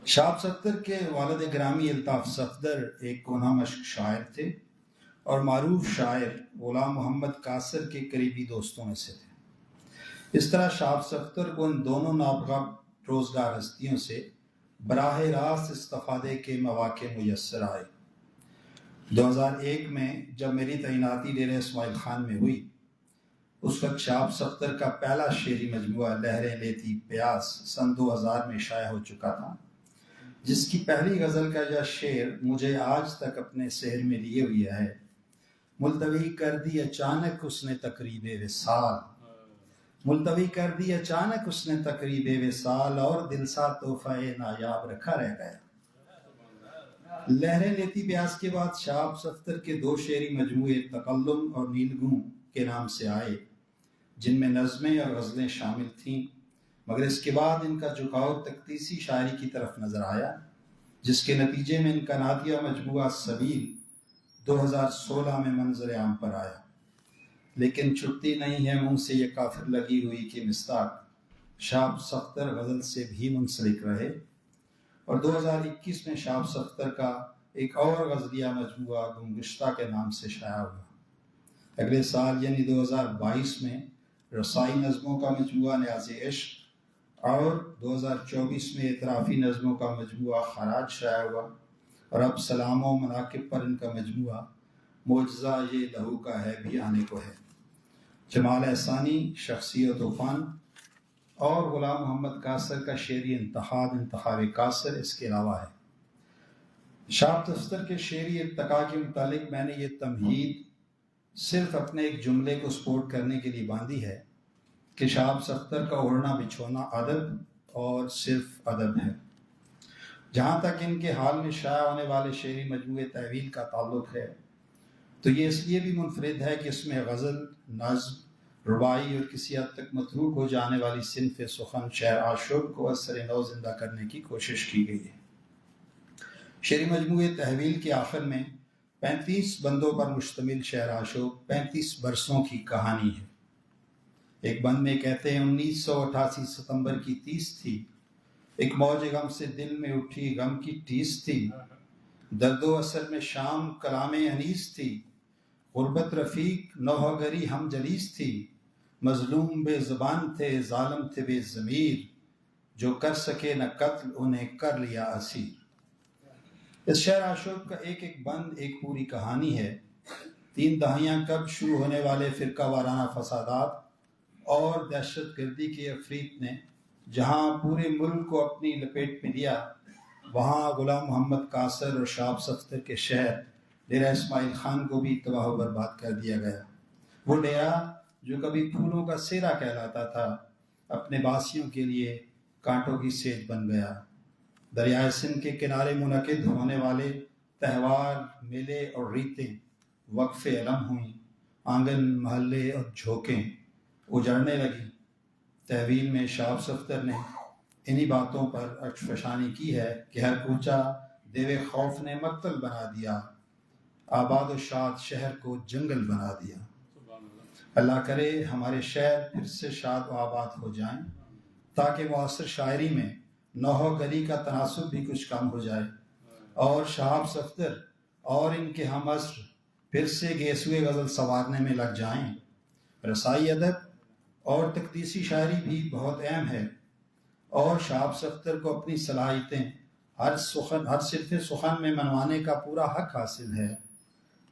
شہاب صفدر کے والد گرامی الطاف صفدر ایک گناہ مشق شاعر تھے اور معروف شاعر غلام محمد قاصر کے قریبی دوستوں میں سے تھے. اس طرح شہاب صفدر کو ان دونوں نابغہ روزگار ہستیوں سے براہ راست استفادے کے مواقع میسر آئے. 2001 میں جب میری تعیناتی ڈیرہ اسماعیل خان میں ہوئی، اس وقت شہاب صفدر کا پہلا شعری مجموعہ لہریں لیتی پیاس سن 2000 میں شائع ہو چکا تھا، جس کی پہلی غزل کا یہ شعر مجھے آج تک اپنے سحر میں لیے ہوئے ہے: ملتوی کر دی اچانک اس نے تقریب وصال، ملتوی کر دی اچانک اس نے تقریب وصال، اور دل سا تحفہ نایاب رکھا رہ گیا. لہریں لیتی پیاس کے بعد شہاب صفدر کے 2 شعری مجموعے تکلم اور نیلگوں کے نام سے آئے، جن میں نظمیں اور غزلیں شامل تھیں. مگر اس کے بعد ان کا جھکاؤ تقدیسی شاعری کی طرف نظر آیا، جس کے نتیجے میں ان کا نعتیہ مجموعہ سبیل 2016 میں منظر عام پر آیا. لیکن چھٹتی نہیں ہے منہ سے یہ کافر لگی ہوئی کہ مصداق. شہاب صفدر غزل سے بھی منسلک رہے اور 2021 میں شہاب صفدر کا ایک اور غزلیہ مجموعہ گمگشتہ کے نام سے شائع ہوا. اگلے سال یعنی 2022 میں رسائی نظموں کا مجموعہ نیاز عشق اور 2024 میں اعترافی نظموں کا مجموعہ خراج شائع ہوا، اور اب سلام و مناقب پر ان کا مجموعہ معجزہ یہ لہو کا ہے بھی آنے کو ہے. جمال احسانی شخصیت و فن اور غلام محمد قاصر کا شعری انتخاب قاصر اس کے علاوہ ہے. شہاب صفدر کے شعری ارتقاء کے متعلق میں نے یہ تمہید صرف اپنے ایک جملے کو سپورٹ کرنے کے لیے باندھی ہے کہ شہاب صفدر کا اڑنا بچھونا ادب اور صرف ادب ہے. جہاں تک ان کے حال میں شائع ہونے والے شعری مجموعے تحویل کا تعلق ہے تو یہ اس لیے بھی منفرد ہے کہ اس میں غزل، نظم، رباعی اور کسی حد تک متروک ہو جانے والی صنف سخن شعر عاشق کو اثر نو زندہ کرنے کی کوشش کی گئی ہے. شعری مجموعے تحویل کے آخر میں 35 بندوں پر مشتمل شعر عاشق 35 برسوں کی کہانی ہے. ایک بند میں کہتے ہیں 1988 ستمبر کی 30 تھی، ایک موج غم سے دل میں اٹھی غم کی ٹیس تھی، درد و اثر میں شام کلام انیس تھی، غربت رفیق نوحہ گری ہم جلیس تھی، مظلوم بے زبان تھے ظالم تھے بے ضمیر، جو کر سکے نہ قتل انہیں کر لیا اسیر۔ اس شعر عاشق کا ایک ایک بند ایک پوری کہانی ہے۔ 3 دہائیاں قبل شروع ہونے والے فرقہ وارانہ فسادات اور دہشت گردی کے عفریت نے جہاں پورے ملک کو اپنی لپیٹ میں لیا، وہاں غلام محمد قاصر اور شہاب صفدر کے شہر ڈیرہ اسماعیل خان کو بھی تباہ و برباد کر دیا گیا۔ وہ ڈیرہ جو کبھی پھولوں کا سیرا کہلاتا تھا، اپنے باسیوں کے لیے کانٹوں کی سیج بن گیا۔ دریائے سندھ کے کنارے منعقد ہونے والے تہوار، میلے اور ریتیں وقف علم ہوئیں، آنگن، محلے اور جھوکیں اجڑنے لگیں۔ تحویل میں شہاب صفدر نے انہی باتوں پر عکس فشانی کی ہے کہ ہر کوچہ دیو خوف نے مقتل بنا دیا، آباد و شاد شہر کو جنگل بنا دیا۔ اللہ کرے ہمارے شہر پھر سے شاد و آباد ہو جائیں، تاکہ معاصر شاعری میں نوحہ گری کا تناسب بھی کچھ کم ہو جائے، اور شہاب صفدر اور ان کے ہم عصر پھر سے گیسوئے غزل سنوارنے میں لگ جائیں۔ رسائی ادب اور تقدیسی شاعری بھی بہت اہم ہے، اور شہاب صفدر کو اپنی صلاحیتیں ہر صرف سخن میں منوانے کا پورا حق حاصل ہے،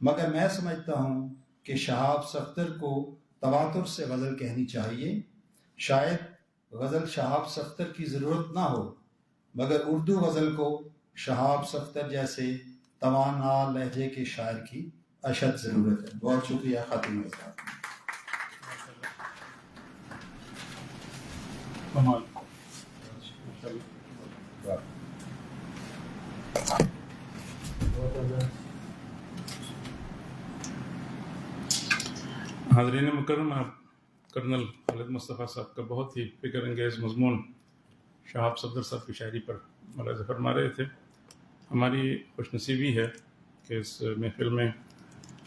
مگر میں سمجھتا ہوں کہ شہاب صفدر کو تواتر سے غزل کہنی چاہیے۔ شاید غزل شہاب صفدر کی ضرورت نہ ہو، مگر اردو غزل کو شہاب صفدر جیسے توانا لہجے کے شاعر کی اشد ضرورت ہے۔ بہت شکریہ خاتون صاحب۔ حاضرین مکرم، آپ کرنل خالد مصطفیٰ صاحب کا بہت ہی فکر انگیز مضمون شہاب صفدر صاحب کی شاعری پر ملاحظہ فرما رہے تھے۔ ہماری خوش نصیبی ہے کہ اس محفل میں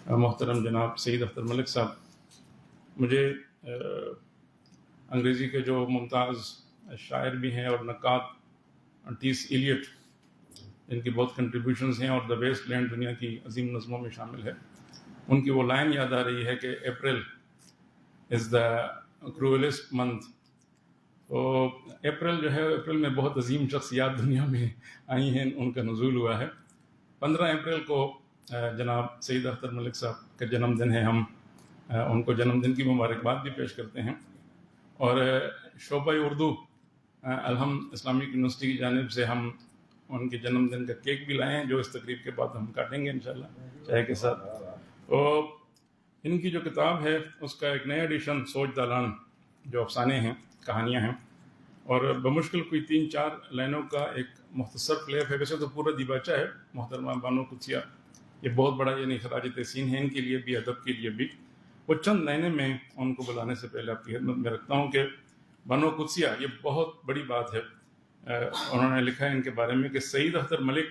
محترم جناب سعید اختر ملک صاحب مجھے انگریزی کے جو ممتاز شاعر بھی ہیں اور نقاد ٹیس ایلیٹ، ان کی بہت کنٹریبیوشنز ہیں اور دا ویسٹ لینڈ دنیا کی عظیم نظموں میں شامل ہے، ان کی وہ لائن یاد آ رہی ہے کہ اپریل از دا کروئلسٹ منتھ۔ تو اپریل جو ہے، اپریل میں بہت عظیم شخصیات دنیا میں آئی ہیں، ان کا نزول ہوا ہے۔ 15 اپریل کو جناب سعید اختر ملک صاحب کا جنم دن ہے۔ ہم ان کو جنم دن کی مبارکباد بھی پیش کرتے ہیں، اور شعبہ اردو الحمد اسلامک یونیورسٹی کی جانب سے ہم ان کے جنم دن کا کیک بھی لائے ہیں، جو اس تقریب کے بعد ہم کاٹیں گے انشاءاللہ چائے کے ساتھ۔ تو ان کی جو کتاب ہے اس کا ایک نیا ایڈیشن سوچ دالان، جو افسانے ہیں، کہانیاں ہیں، اور بمشکل کوئی 3-4 لائنوں کا ایک مختصر فلیپ ہے۔ ویسے تو پورا دیباچہ ہے محترمہ بانو قدسیہ، یہ بہت بڑا یعنی خراج تحسین ہے ان کے لیے بھی، ادب کے لیے بھی۔ وہ چند لائنیں میں ان کو بلانے سے پہلے آپ کی خدمت میں رکھتا ہوں کہ بانو قدسیہ یہ بہت بڑی بات ہے۔ انہوں نے لکھا ہے ان کے بارے میں کہ سعید اختر ملک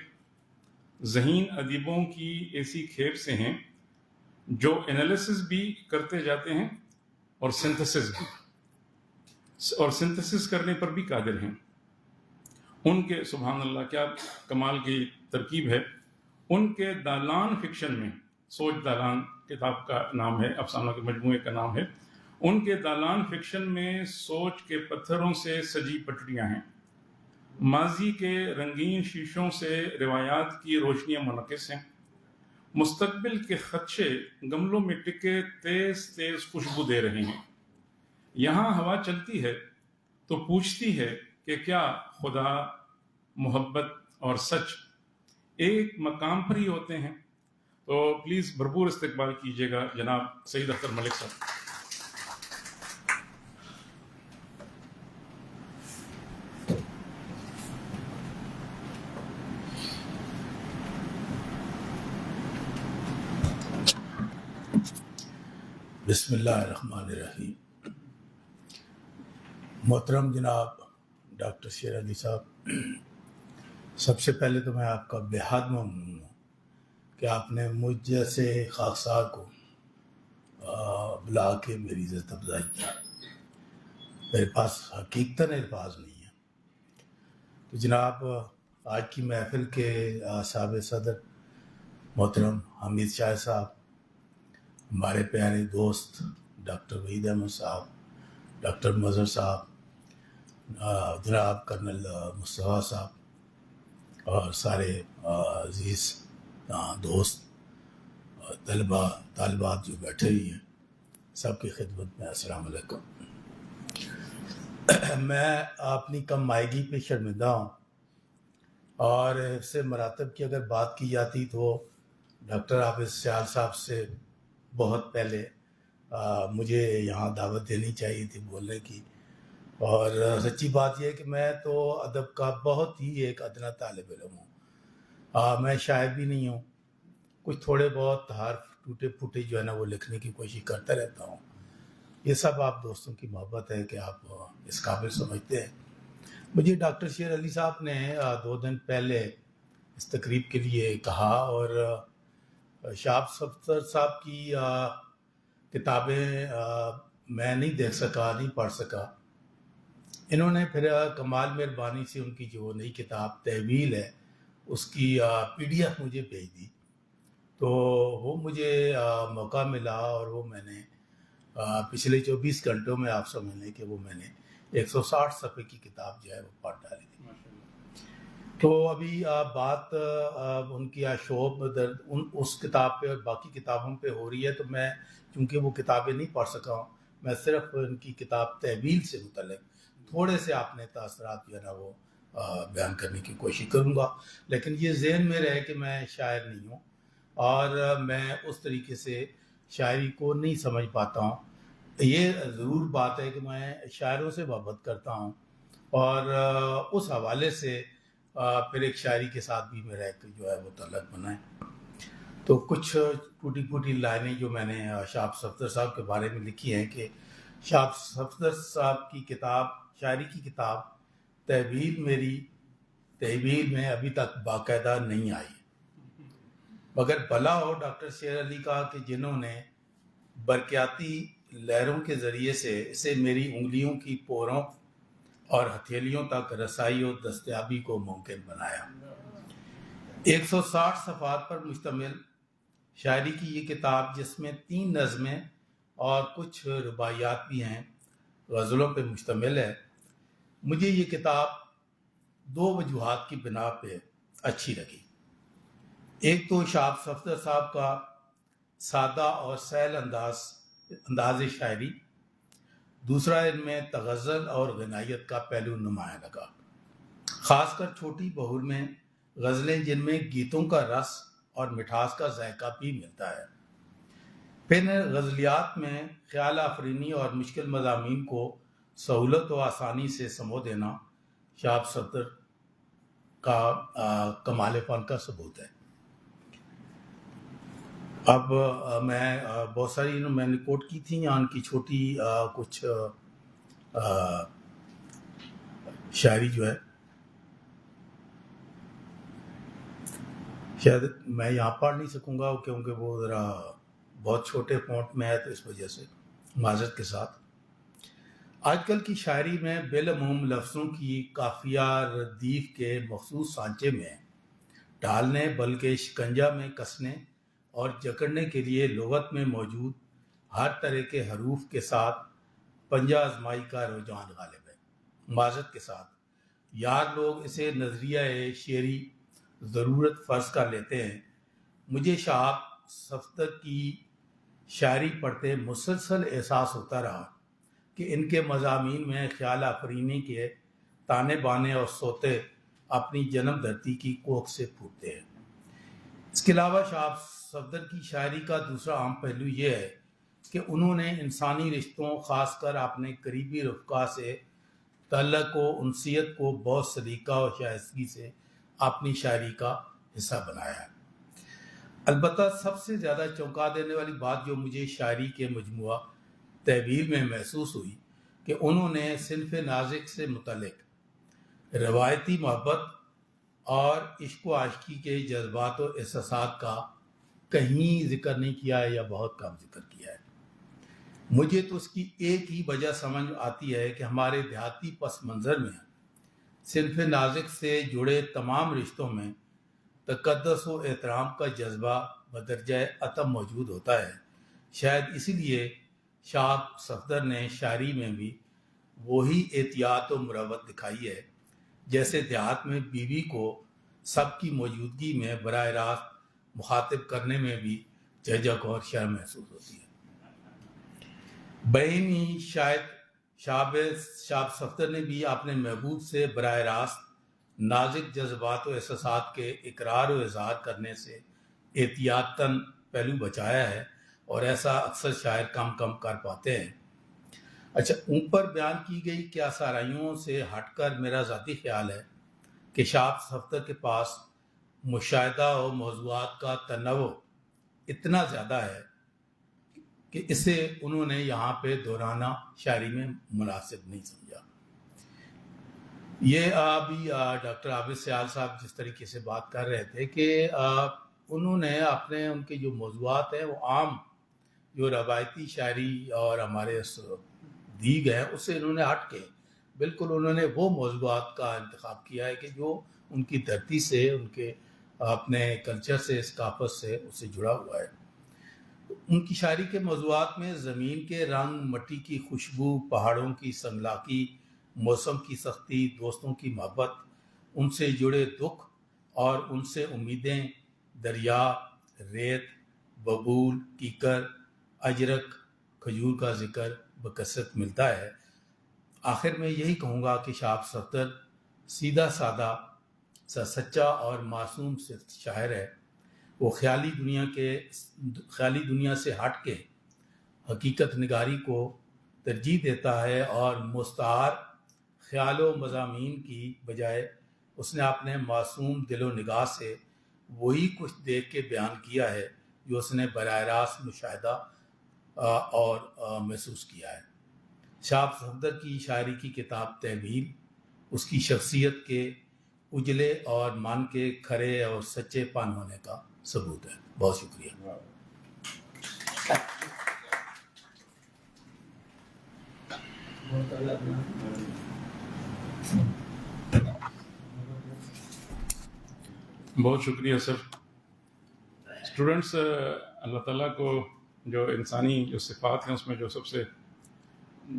ذہین ادیبوں کی ایسی کھیپ سے ہیں جو انالیسس بھی کرتے جاتے ہیں اور سنتھسس بھی، اور سنتھسس کرنے پر بھی قادر ہیں۔ ان کے سبحان اللہ کیا کمال کی ترکیب ہے۔ ان کے دالان فکشن میں، سوچ دالان کتاب کا نام ہے، افسانوں کے مجموعے کا نام ہے، ان کے دالان فکشن میں سوچ کے پتھروں سے سجی پٹڑیاں ہیں، ماضی کے رنگین شیشوں سے روایات کی روشنیاں منعکس ہیں، مستقبل کے خدشے گملوں میں ٹکے تیز تیز خوشبو دے رہے ہیں۔ یہاں ہوا چلتی ہے تو پوچھتی ہے کہ کیا خدا، محبت اور سچ ایک مقام پر ہی ہوتے ہیں؟ تو پلیز بھرپور استقبال کیجیے گا جناب سعید اختر ملک صاحب۔ بسم اللہ الرحمن الرحیم۔ محترم جناب ڈاکٹر شیر علی صاحب، سب سے پہلے تو میں آپ کا بےحد ممنون ہوں کہ آپ نے مجھ جیسے خاکسار کو بلا کے میری عزت افزائی کی۔ میرے پاس حقیقتاً الفاظ نہیں ہے. تو جناب آج کی محفل کے صاحب صدر محترم حمید شاہ صاحب، ہمارے پیارے دوست ڈاکٹر وحید احمد صاحب، ڈاکٹر مظہر صاحب، جناب کرنل مصطفیٰ صاحب اور سارے عزیز دوست طلباء طالبات جو بیٹھے ہوئی ہیں، سب کی خدمت میں السلام علیکم. میں اپنی کم مائیگی پہ شرمندہ ہوں، اور اس سے مراتب کی اگر بات کی جاتی تو ڈاکٹر حافظ سیال صاحب سے بہت پہلے مجھے یہاں دعوت دینی چاہیے تھی بولنے کی. اور سچی بات یہ ہے کہ میں تو ادب کا بہت ہی ایک ادنا طالب علم ہوں. میں شاعر بھی نہیں ہوں، کچھ تھوڑے بہت حرف ٹوٹے پھوٹے جو ہے نا وہ لکھنے کی کوشش کرتا رہتا ہوں. یہ سب آپ دوستوں کی محبت ہے کہ آپ اس قابل سمجھتے ہیں. مجھے ڈاکٹر شیر علی صاحب نے 2 دن پہلے اس تقریب کے لیے کہا، اور شہاب صفدر صاحب کی کتابیں میں نہیں دیکھ سکا، نہیں پڑھ سکا. انہوں نے پھر کمال مہربانی سے ان کی جو نئی کتاب تحویل ہے اس کی PDF مجھے بھیج دی. تو وہ مجھے موقع ملا، اور وہ میں نے پچھلے 24 گھنٹوں میں آپ سمجھ لیں کہ وہ میں نے 160 صفحے کی کتاب جو ہے وہ پڑھ ڈالی تھی. تو ابھی بات ان کی شعب اس کتاب پہ اور باقی کتابوں پہ ہو رہی ہے. تو میں چونکہ وہ کتابیں نہیں پڑھ سکا ہوں، میں صرف ان کی کتاب تحویل سے متعلق تھوڑے سے آپ نے تاثرات جو ہے نا وہ بیان کرنے کی کوشش کروں گا. لیکن یہ ذہن میں رہے کہ میں شاعر نہیں ہوں، اور میں اس طریقے سے شاعری کو نہیں سمجھ پاتا ہوں. یہ ضرور بات ہے کہ میں شاعروں سے محبت کرتا ہوں، اور اس حوالے سے پھر ایک شاعری کے ساتھ بھی میرا ایک جو ہے وہ تعلق بنا ہے. تو کچھ ٹوٹی پھوٹی لائنیں جو میں نے شہاب صفدر صاحب کے بارے میں لکھی ہیں کہ شہاب صفدر صاحب کی کتاب، شاعری کی کتاب تحویل میری تحویل میں ابھی تک باقاعدہ نہیں آئی، مگر بھلا ہو ڈاکٹر شیر علی کا کہ جنہوں نے برقیاتی لہروں کے ذریعے سے اسے میری انگلیوں کی پوروں اور ہتھیلیوں تک رسائی اور دستیابی کو ممکن بنایا. 160 صفحات پر مشتمل شاعری کی یہ کتاب، جس میں 3 نظمیں اور کچھ رباعیات بھی ہیں، غزلوں پہ مشتمل ہے. مجھے یہ کتاب 2 وجوہات کی بنا پہ اچھی لگی. ایک تو شہاب صفدر صاحب کا سادہ اور سہل انداز شاعری، دوسرا ان میں تغزل اور غنائیت کا پہلو نمایاں لگا، خاص کر چھوٹی بہور میں غزلیں جن میں گیتوں کا رس اور مٹھاس کا ذائقہ بھی ملتا ہے. پھر غزلیات میں خیال آفرینی اور مشکل مضامین کو سہولت و آسانی سے سمو دینا شہاب صفدر کا کمال فن کا ثبوت ہے. اب میں بہت ساری میں نے کوٹ کی تھیں یہاں کی چھوٹی کچھ شاعری جو ہے شاید میں یہاں پڑھ نہیں سکوں گا کیونکہ وہ ذرا بہت چھوٹے فونٹ میں ہے، تو اس وجہ سے معذرت کے ساتھ. آج کل کی شاعری میں بالعموم لفظوں کی قافیہ ردیف کے مخصوص سانچے میں ڈالنے بلکہ شکنجہ میں کسنے اور جکڑنے کے لیے لغت میں موجود ہر طرح کے حروف کے ساتھ پنجہ آزمائی کا رجحان غالب ہے. معذرت کے ساتھ یار لوگ اسے نظریہ شعری ضرورت فرض کر لیتے ہیں. مجھے شہاب صفدر کی شاعری پڑھتے مسلسل احساس ہوتا رہا کہ ان کے مضامین میں خیال آفرینی کے تانے بانے اور سوتے اپنی جنم دھرتی کی کوکھ سے پھوٹتے ہیں. اس کے علاوہ شہاب صفدر کی شاعری کا دوسرا اہم پہلو یہ ہے کہ انہوں نے انسانی رشتوں، خاص کر اپنے قریبی رفقا سے تعلق و انسیت کو بہت سلیقہ اور شائستگی سے اپنی شاعری کا حصہ بنایا ہے. البتہ سب سے زیادہ چونکا دینے والی بات جو مجھے شاعری کے مجموعہ تحویل میں محسوس ہوئی کہ انہوں نے صنف نازک سے متعلق روایتی محبت اور عشق و عاشقی کے جذبات و احساسات کا کہیں ذکر نہیں کیا ہے یا بہت کم ذکر کیا ہے. مجھے تو اس کی ایک ہی وجہ سمجھ آتی ہے کہ ہمارے دیہاتی پس منظر میں صنف نازک سے جڑے تمام رشتوں میں تقدس و احترام کا جذبہ بدرجہ عتم موجود ہوتا ہے۔ شاید اسی لیے شاہ صفدر نے شاعری میں بھی وہی احتیاط و مروت دکھائی ہے جیسے دیہات میں بیوی کو سب کی موجودگی میں براہ راست مخاطب کرنے میں بھی جھجک اور شرم محسوس ہوتی ہے۔ بہن ہی شاید شاب صفدر نے بھی اپنے محبوب سے براہ راست نازک جذبات و احساسات کے اقرار و اظہار کرنے سے احتیاطاً پہلو بچایا ہے، اور ایسا اکثر شاعر کم کر پاتے ہیں۔ اچھا، اوپر بیان کی گئی کیا سارائیوں سے ہٹ کر میرا ذاتی خیال ہے کہ شاہ صفدر کے پاس مشاہدہ و موضوعات کا تنوع اتنا زیادہ ہے کہ اسے انہوں نے یہاں پہ دہرانا شاعری میں مناسب نہیں سمجھا۔ یہ ابھی ڈاکٹر عابد سیال صاحب جس طریقے سے بات کر رہے تھے کہ انہوں نے اپنے ان کے جو موضوعات ہیں وہ عام جو روایتی شاعری اور ہمارے دیگ ہیں اس سے انہوں نے ہٹ کے بالکل انہوں نے وہ موضوعات کا انتخاب کیا ہے کہ جو ان کی دھرتی سے، ان کے اپنے کلچر سے، ثقافت سے اس سے جڑا ہوا ہے۔ ان کی شاعری کے موضوعات میں زمین کے رنگ، مٹی کی خوشبو، پہاڑوں کی سنگلاخی، موسم کی سختی، دوستوں کی محبت، ان سے جڑے دکھ اور ان سے امیدیں، دریا، ریت، ببول، کیکر، اجرک، کھجور کا ذکر بکثرت ملتا ہے۔ آخر میں یہی کہوں گا کہ شاہ صفدر سیدھا سادہ سچا اور معصوم شاعر ہے۔ وہ خیالی دنیا سے ہٹ کے حقیقت نگاری کو ترجیح دیتا ہے، اور مستعار خیال و مضامین کی بجائے اس نے اپنے معصوم دل و نگاہ سے وہی کچھ دیکھ کے بیان کیا ہے جو اس نے براہ راست مشاہدہ اور محسوس کیا ہے۔ شاہ صفدر کی شاعری کی کتاب تحویل اس کی شخصیت کے اجلے اور من کے کھرے اور سچے پن ہونے کا ثبوت ہے۔ بہت شکریہ۔ بہت شکریہ سر۔ اسٹوڈنٹس، اللہ تعالیٰ کو جو انسانی جو صفات ہیں اس میں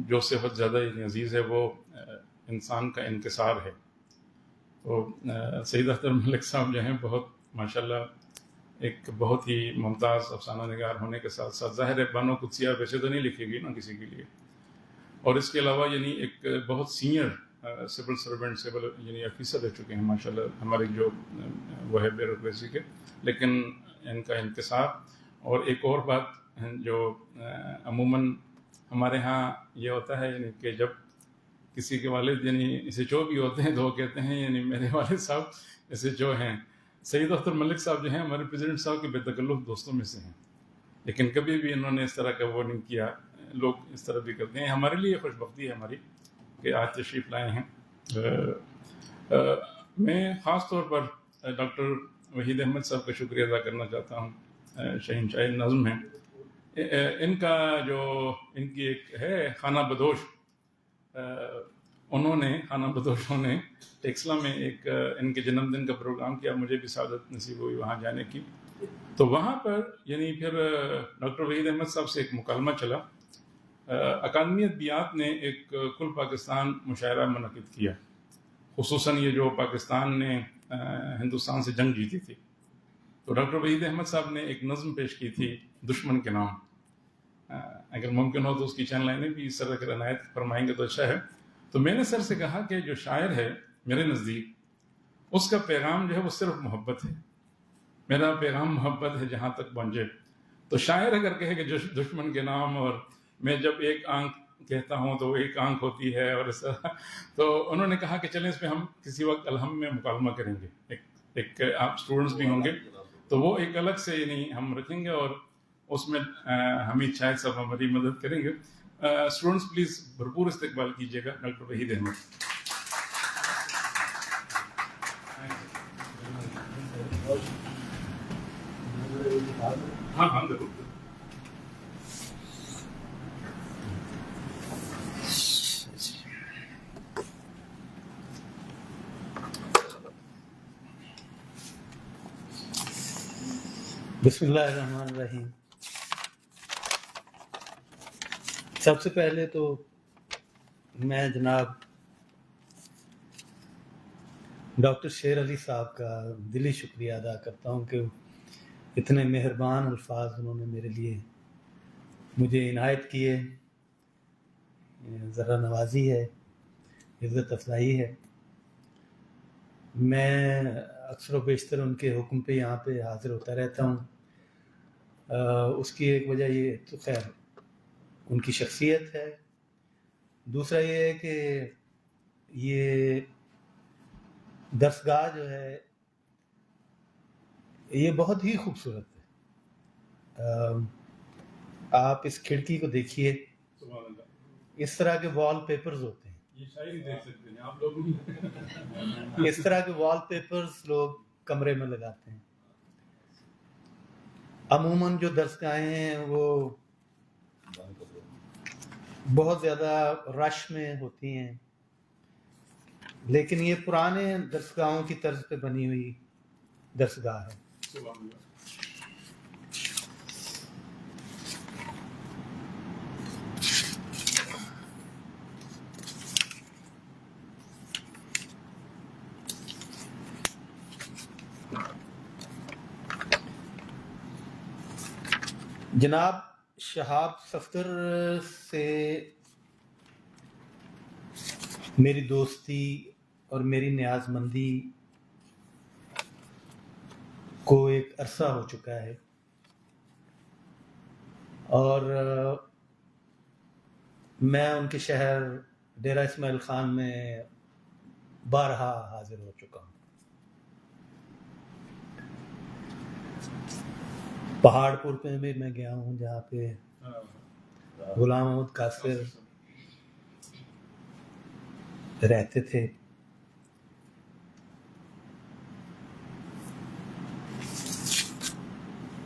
جو صفت زیادہ عزیز ہے وہ انسان کا انکسار ہے۔ تو سید اختر ملک صاحب جو ہیں بہت ماشاءاللہ ایک بہت ہی ممتاز افسانہ نگار ہونے کے ساتھ ساتھ ظاہر ہے بانو قدسیہ ویسے تو نہیں لکھے گی نا کسی کے لیے، اور اس کے علاوہ یعنی ایک بہت سینئر سول سرونٹ یعنی آفیسر رہ چکے ہیں ماشاءاللہ ہمارے جو وہ ہے بیوروکریسی کے، لیکن ان کا انکسار۔ اور ایک اور بات جو عموماً ہمارے ہاں یہ ہوتا ہے یعنی کہ جب کسی کے والد یعنی اسے جو بھی ہوتے ہیں تو وہ کہتے ہیں یعنی میرے والد صاحب اسے جو ہیں سید اختر ملک صاحب جو ہیں ہمارے پریزیڈنٹ صاحب کے بے تکلف دوستوں میں سے ہیں، لیکن کبھی بھی انہوں نے اس طرح کا وہ نہیں کیا۔ لوگ اس طرح بھی کرتے ہیں۔ ہمارے لیے خوش بختی ہے ہماری کہ آج تشریف لائے ہیں۔ میں خاص طور پر ڈاکٹر وحید احمد صاحب کا شکریہ ادا کرنا چاہتا ہوں، شہنشاہ نظم ہیں۔ ان کا جو ان کی ایک ہے خانہ بدوش، انہوں نے خانہ بدوشوں نے ٹیکسلا میں ایک ان کے جنم دن کا پروگرام کیا، مجھے بھی سعادت نصیب ہوئی وہاں جانے کی۔ تو وہاں پر یعنی پھر ڈاکٹر وحید احمد صاحب سے ایک مکالمہ چلا۔ اکادمی ادبیات نے ایک کل پاکستان مشاعرہ منعقد کیا، خصوصاً یہ جو پاکستان نے ہندوستان سے جنگ جیتی تھی، تو ڈاکٹر وحید احمد صاحب نے ایک نظم پیش کی تھی دشمن کے نام۔ اگر ممکن ہو تو اس کی چند لائنیں بھی اس طرح کی عنایت فرمائیں گے تو اچھا ہے۔ تو میں نے سر سے کہا کہ جو شاعر ہے میرے نزدیک اس کا پیغام جو ہے وہ صرف محبت ہے، میرا پیغام محبت ہے جہاں تک پہنچے۔ تو شاعر اگر کہے کہ دشمن کے نام، اور میں جب ایک آنکھ کہتا ہوں تو وہ ایک آنکھ ہوتی ہے اور اس طرح، تو انہوں نے کہا کہ چلیں اس پہ ہم کسی وقت الحم میں مکالمہ کریں گے، ایک آپ اسٹوڈنٹس بھی ہوں گے تو وہ ایک الگ سے یعنی ہم رکھیں گے، اور اس میں حمید شاہد صاحب ہماری مدد کریں گے۔ اسٹوڈنٹس پلیز بھرپور استقبال کیجیے گا ڈاکٹر وحید احمد۔ ہاں ضرور۔ بسم اللہ الرحمن الرحیم. سب سے پہلے تو میں جناب ڈاکٹر شیر علی صاحب کا دلی شکریہ ادا کرتا ہوں کہ اتنے مہربان الفاظ انہوں نے میرے لیے مجھے عنایت کیے. ذرا نوازی ہے، عزت افزائی ہے. میں اکثر و بیشتر ان کے حکم پہ یہاں پہ حاضر ہوتا رہتا ہوں. اس کی ایک وجہ یہ تو خیر ان کی شخصیت ہے. دوسرا یہ ہے کہ یہ درسگاہ جو ہے یہ بہت ہی خوبصورت ہے. آپ اس کھڑکی کو دیکھیے، سبحان اللہ. اس طرح کے وال پیپرز ہوتے ہیں. یہ شاعری دیکھ سکتے ہیں آپ لوگ. اس طرح کے وال پیپرز لوگ کمرے میں لگاتے ہیں. عموماً جو درسگاہیں ہیں وہ بہت زیادہ رش میں ہوتی ہیں، لیکن یہ پرانے درسگاہوں کی طرز پہ بنی ہوئی درسگاہ ہے. سبحان اللہ. جناب شہاب صفدر سے میری دوستی اور میری نیاز مندی کو ایک عرصہ ہو چکا ہے، اور میں ان کے شہر ڈیرہ اسماعیل خان میں بارہا حاضر ہو چکا ہوں. پہاڑ پور پہ بھی میں گیا ہوں جہاں پہ غلام محمد قاصر رہتے تھے.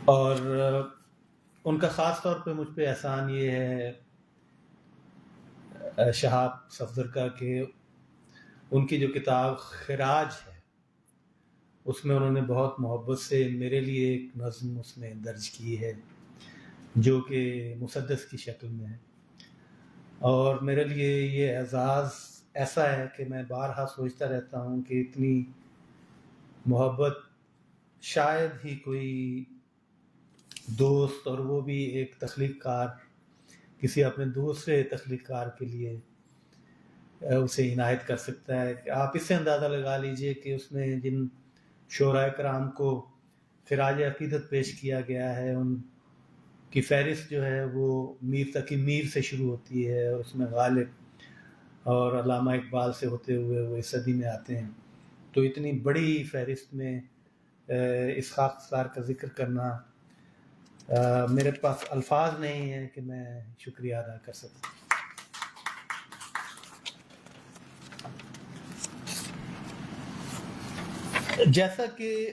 اور ان کا خاص طور پہ مجھ پہ احسان یہ ہے شہاب صفدر کا کہ ان کی جو کتاب خراج ہے اس میں انہوں نے بہت محبت سے میرے لیے ایک نظم اس میں درج کی ہے جو کہ مسدس کی شکل میں ہے. اور میرے لیے یہ اعزاز ایسا ہے کہ میں بارہا سوچتا رہتا ہوں کہ اتنی محبت شاید ہی کوئی دوست، اور وہ بھی ایک تخلیق کار، کسی اپنے دوسرے تخلیق کار کے لیے اسے عنایت کر سکتا ہے. کہ آپ اس سے اندازہ لگا لیجئے کہ اس میں جن شعراء کرام کو خراج عقیدت پیش کیا گیا ہے ان کی فہرست جو ہے وہ میر تقی میر سے شروع ہوتی ہے، اور اس میں غالب اور علامہ اقبال سے ہوتے ہوئے وہ اس صدی میں آتے ہیں. تو اتنی بڑی فہرست میں اس خاکسار کا ذکر کرنا میرے پاس الفاظ نہیں ہیں کہ میں شکریہ ادا کر سکوں. جیسا کہ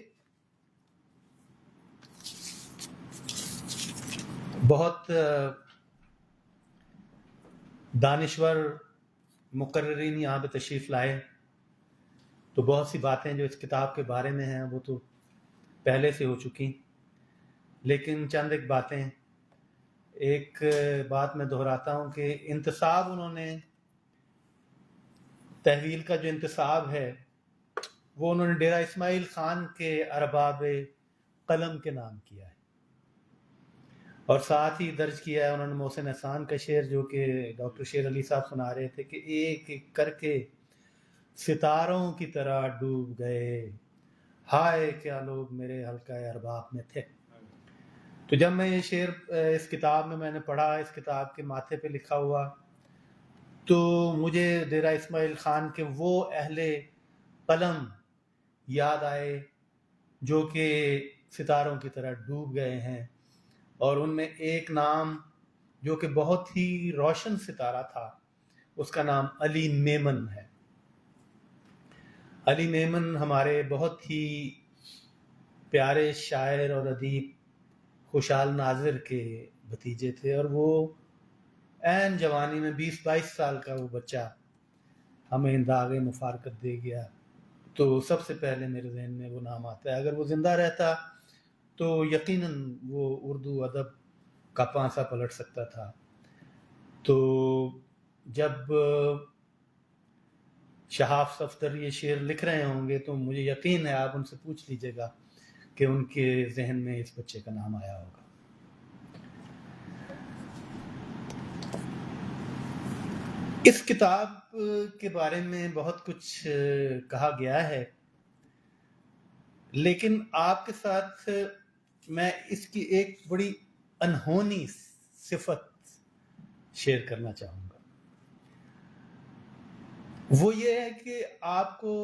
بہت دانشور مقررین یہاں پہ تشریف لائے تو بہت سی باتیں جو اس کتاب کے بارے میں ہیں وہ تو پہلے سے ہو چکی، لیکن چند ایک باتیں، ایک بات میں دہراتا ہوں کہ انتصاب انہوں نے تحویل کا جو انتصاب ہے وہ انہوں نے ڈیرہ اسماعیل خان کے ارباب قلم کے نام کیا ہے، اور ساتھ ہی درج کیا ہے انہوں نے محسن احسان کا شعر جو کہ ڈاکٹر شیر علی صاحب سنا رہے تھے کہ ایک ایک کر کے ستاروں کی طرح ڈوب گئے، ہائے کیا لوگ میرے حلقہ ارباب میں تھے. تو جب میں یہ شعر اس کتاب میں نے پڑھا، اس کتاب کے ماتھے پہ لکھا ہوا، تو مجھے ڈیرہ اسماعیل خان کے وہ اہل قلم یاد آئے جو کہ ستاروں کی طرح ڈوب گئے ہیں، اور ان میں ایک نام جو کہ بہت ہی روشن ستارہ تھا اس کا نام علی میمن ہے. علی میمن ہمارے بہت ہی پیارے شاعر اور ادیب خوشحال ناظر کے بھتیجے تھے، اور وہ عین جوانی میں 20-22 سال کا وہ بچہ ہمیں داغ مفارقت دے گیا. تو سب سے پہلے میرے ذہن میں وہ نام آتا ہے. اگر وہ زندہ رہتا تو یقیناً وہ اردو ادب کا پانسا پلٹ سکتا تھا. تو جب شہاب صفدر یہ شعر لکھ رہے ہوں گے تو مجھے یقین ہے آپ ان سے پوچھ لیجئے گا کہ ان کے ذہن میں اس بچے کا نام آیا ہوگا. اس کتاب کے بارے میں بہت کچھ کہا گیا ہے، لیکن آپ کے ساتھ میں اس کی ایک بڑی انہونی صفت شیئر کرنا چاہوں گا. وہ یہ ہے کہ آپ کو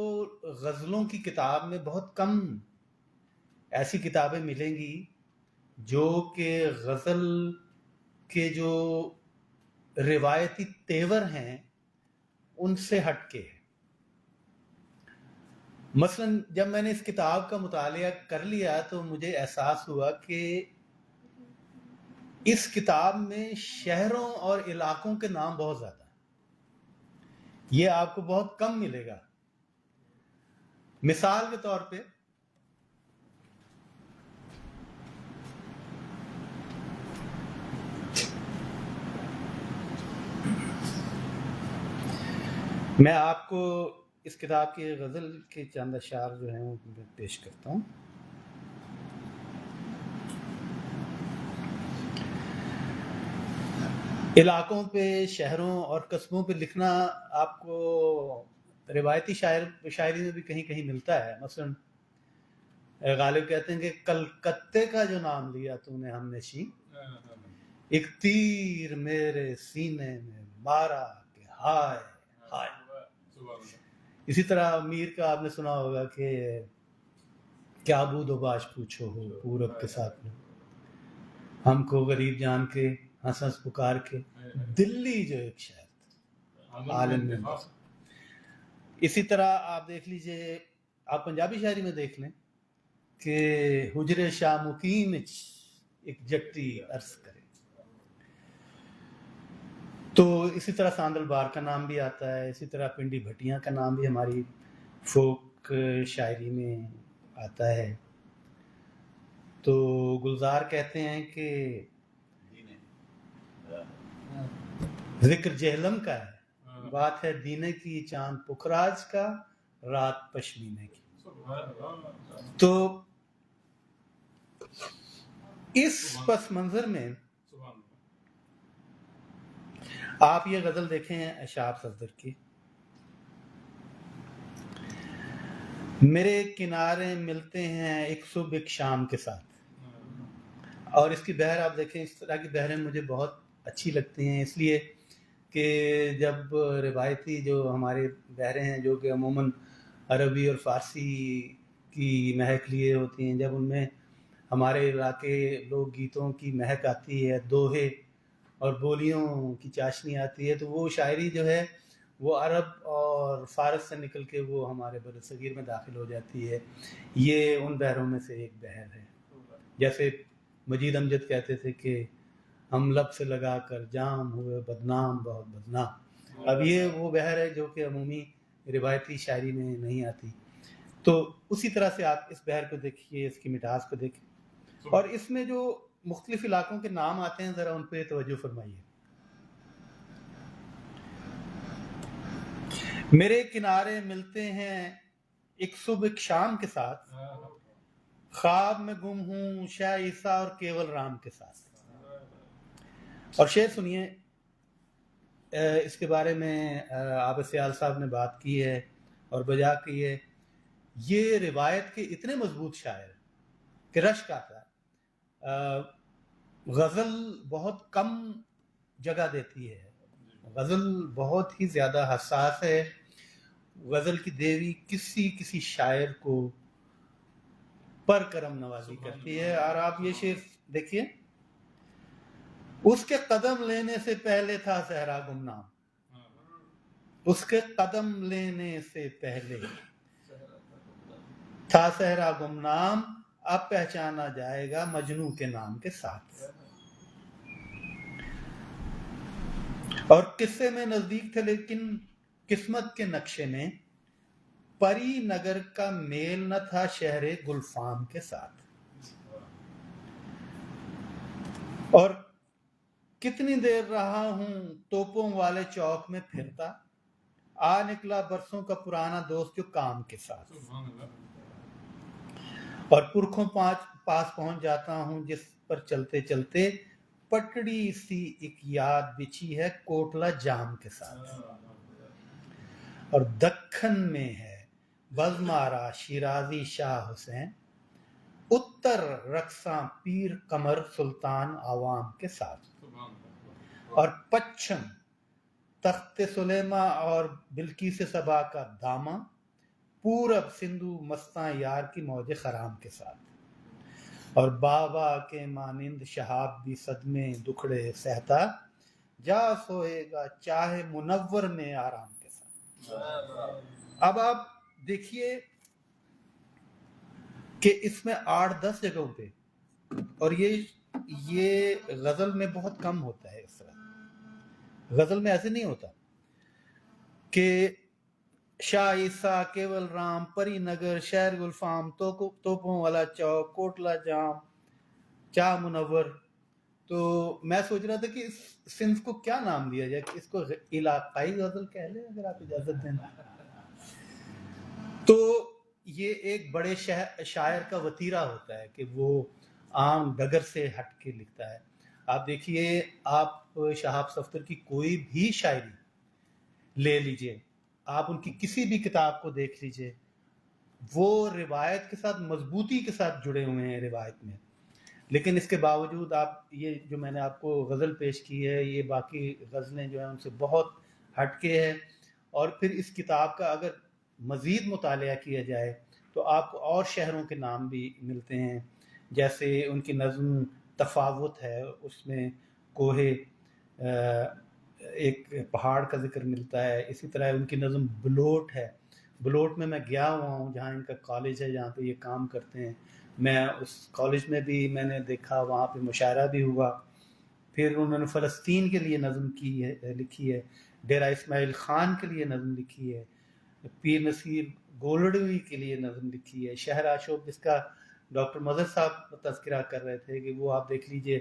غزلوں کی کتاب میں بہت کم ایسی کتابیں ملیں گی جو کہ غزل کے جو روایتی تیور ہیں ان سے ہٹ کے ہے. مثلا جب میں نے اس کتاب کا مطالعہ کر لیا تو مجھے احساس ہوا کہ اس کتاب میں شہروں اور علاقوں کے نام بہت زیادہ ہیں. یہ آپ کو بہت کم ملے گا. مثال کے طور پہ میں آپ کو اس کتاب کی غزل کے چند اشعار جو ہیں وہ پیش کرتا ہوں. علاقوں پہ، شہروں اور قصبوں پہ لکھنا آپ کو روایتی شاعری میں بھی کہیں کہیں ملتا ہے. مثلا غالب کہتے ہیں کہ کلکتے کا جو نام لیا تو نے ہم نشیں، ایک تیر میرے سینے میں مارا کہ ہائے ہائے. اسی طرح میر کا آپ نے سنا ہوگا کہ کیا بود و باش پوچھو ہو پورب کے ساتھ میں، ہم کو غریب جان کے ہنس ہنس پکار کے، دلی جو ایک شہر عالم میں. اسی طرح آپ دیکھ لیجئے، آپ پنجابی شاعری میں دیکھ لیں کہ حجر شاہ مقیم ایک جٹی عرض کرے. تو اسی طرح ساندل بار کا نام بھی آتا ہے. اسی طرح پنڈی بھٹیاں کا نام بھی ہماری فوک شاعری میں آتا ہے. تو گلزار کہتے ہیں کہ ذکر جہلم کا ہے، بات ہے دینے کی، چاند پخراج کا، رات پشمینے کی. تو اس پس منظر میں آپ یہ غزل دیکھیں شہاب صفدر کی، میرے کنارے ملتے ہیں ایک صبح ایک شام کے ساتھ. اور اس کی بحر آپ دیکھیں، اس طرح کی بحریں مجھے بہت اچھی لگتی ہیں، اس لیے کہ جب روایتی جو ہمارے بحریں ہیں جو کہ عموماً عربی اور فارسی کی مہک لیے ہوتی ہیں، جب ان میں ہمارے علاقے لوک گیتوں کی مہک آتی ہے، دوہے اور بولیوں کی چاشنی آتی ہے، تو وہ شاعری جو ہے وہ عرب اور فارس سے نکل کے وہ ہمارے بر صغیر میں داخل ہو جاتی ہے. یہ ان بحروں میں سے ایک بحر ہے. جیسے مجید امجد کہتے تھے کہ ہم لب سے لگا کر جام ہوئے بدنام بہت بدنام. اب یہ وہ بحر ہے جو کہ عمومی روایتی شاعری میں نہیں آتی. تو اسی طرح سے آپ اس بحر کو دیکھیے، اس کی مٹاس کو دیکھیں، اور اس میں جو مختلف علاقوں کے نام آتے ہیں ذرا ان پہ توجہ فرمائیے. میرے کنارے ملتے ہیں ایک صبح ایک شام کے ساتھ، خواب میں گم ہوں شاہ عیسیٰ اور کیول رام کے ساتھ. اور شعر سنیے، اس کے بارے میں عابد سیال صاحب نے بات کی ہے اور بجا کی ہے. یہ روایت کے اتنے مضبوط شاعر کہ رشک آتا ہے. غزل بہت کم جگہ دیتی ہے، غزل بہت ہی زیادہ حساس ہے. غزل کی دیوی کسی شاعر کو پر کرم نوازی کرتی ہے. اور آپ یہ شعر دیکھیے، اس کے قدم لینے سے پہلے تھا صحرا گمنام، اس کے قدم لینے سے پہلے تھا صحرا گمنام، اب پہچانا جائے گا مجنوں کے نام کے ساتھ. اور قصے میں نزدیک تھے لیکن قسمت کے نقشے میں پری نگر کا میل نہ تھا شہر گلفام کے ساتھ. اور کتنی دیر رہا ہوں توپوں والے چوک میں پھرتا، آ نکلا برسوں کا پرانا دوست جو کام کے ساتھ، اور پرکھوں پاس پہنچ جاتا ہوں جس پر چلتے چلتے پٹڑی سی ایک یاد بچھی ہے کوٹلہ جام کے ساتھ، اور دکن میں ہے بزمارا شیرازی شاہ حسین، اتر رقصاں پیر قمر سلطان عوام کے ساتھ، اور پچھم تخت سلیما اور بلقیس سبا کا داماں، پورب سندھو مستاں یار کی موج خرام کے ساتھ، اور بابا کے مانند شہاب بھی صدمے دکھڑے سہتا، جا سوئے گا چاہے منور میں آرام کے ساتھ۔ اب آپ دیکھیے کہ اس میں 8-10 جگہوں پہ، اور یہ غزل میں بہت کم ہوتا ہے، اس طرح غزل میں ایسے نہیں ہوتا کہ شاہ عیسیٰ، کیول رام، پری نگر، شہر گلفام، توپوں والا چوک، کوٹلہ جام، چاہ منور۔ تو میں سوچ رہا تھا کہ اس صنف کو کیا نام دیا جائے، کہ اس کو علاقائی غزل کہہ لیں اگر آپ اجازت دیں تو۔ یہ ایک بڑے شاعر کا وتیرہ ہوتا ہے کہ وہ عام ڈگر سے ہٹ کے لکھتا ہے۔ آپ دیکھیے، آپ شہاب صفدر کی کوئی بھی شاعری لے لیجئے، آپ ان کی کسی بھی کتاب کو دیکھ لیجئے، وہ روایت کے ساتھ مضبوطی کے ساتھ جڑے ہوئے ہیں روایت میں، لیکن اس کے باوجود آپ یہ جو میں نے آپ کو غزل پیش کی ہے، یہ باقی غزلیں جو ہیں ان سے بہت ہٹ کے ہے۔ اور پھر اس کتاب کا اگر مزید مطالعہ کیا جائے تو آپ کو اور شہروں کے نام بھی ملتے ہیں، جیسے ان کی نظم تفاوت ہے، اس میں کوہ ایک پہاڑ کا ذکر ملتا ہے، اسی طرح ان کی نظم بلوٹ ہے۔ بلوٹ میں گیا ہوا ہوں، جہاں ان کا کالج ہے، جہاں پہ یہ کام کرتے ہیں، میں اس کالج میں بھی میں نے دیکھا، وہاں پہ مشاعرہ بھی ہوا۔ پھر انہوں نے فلسطین کے لیے نظم لکھی ہے، ڈیرہ اسماعیل خان کے لیے نظم لکھی ہے، پیر نصیر گولڑوی کے لیے نظم لکھی ہے، شہر آشوب جس کا ڈاکٹر مظہر صاحب تذکرہ کر رہے تھے کہ وہ آپ دیکھ لیجئے،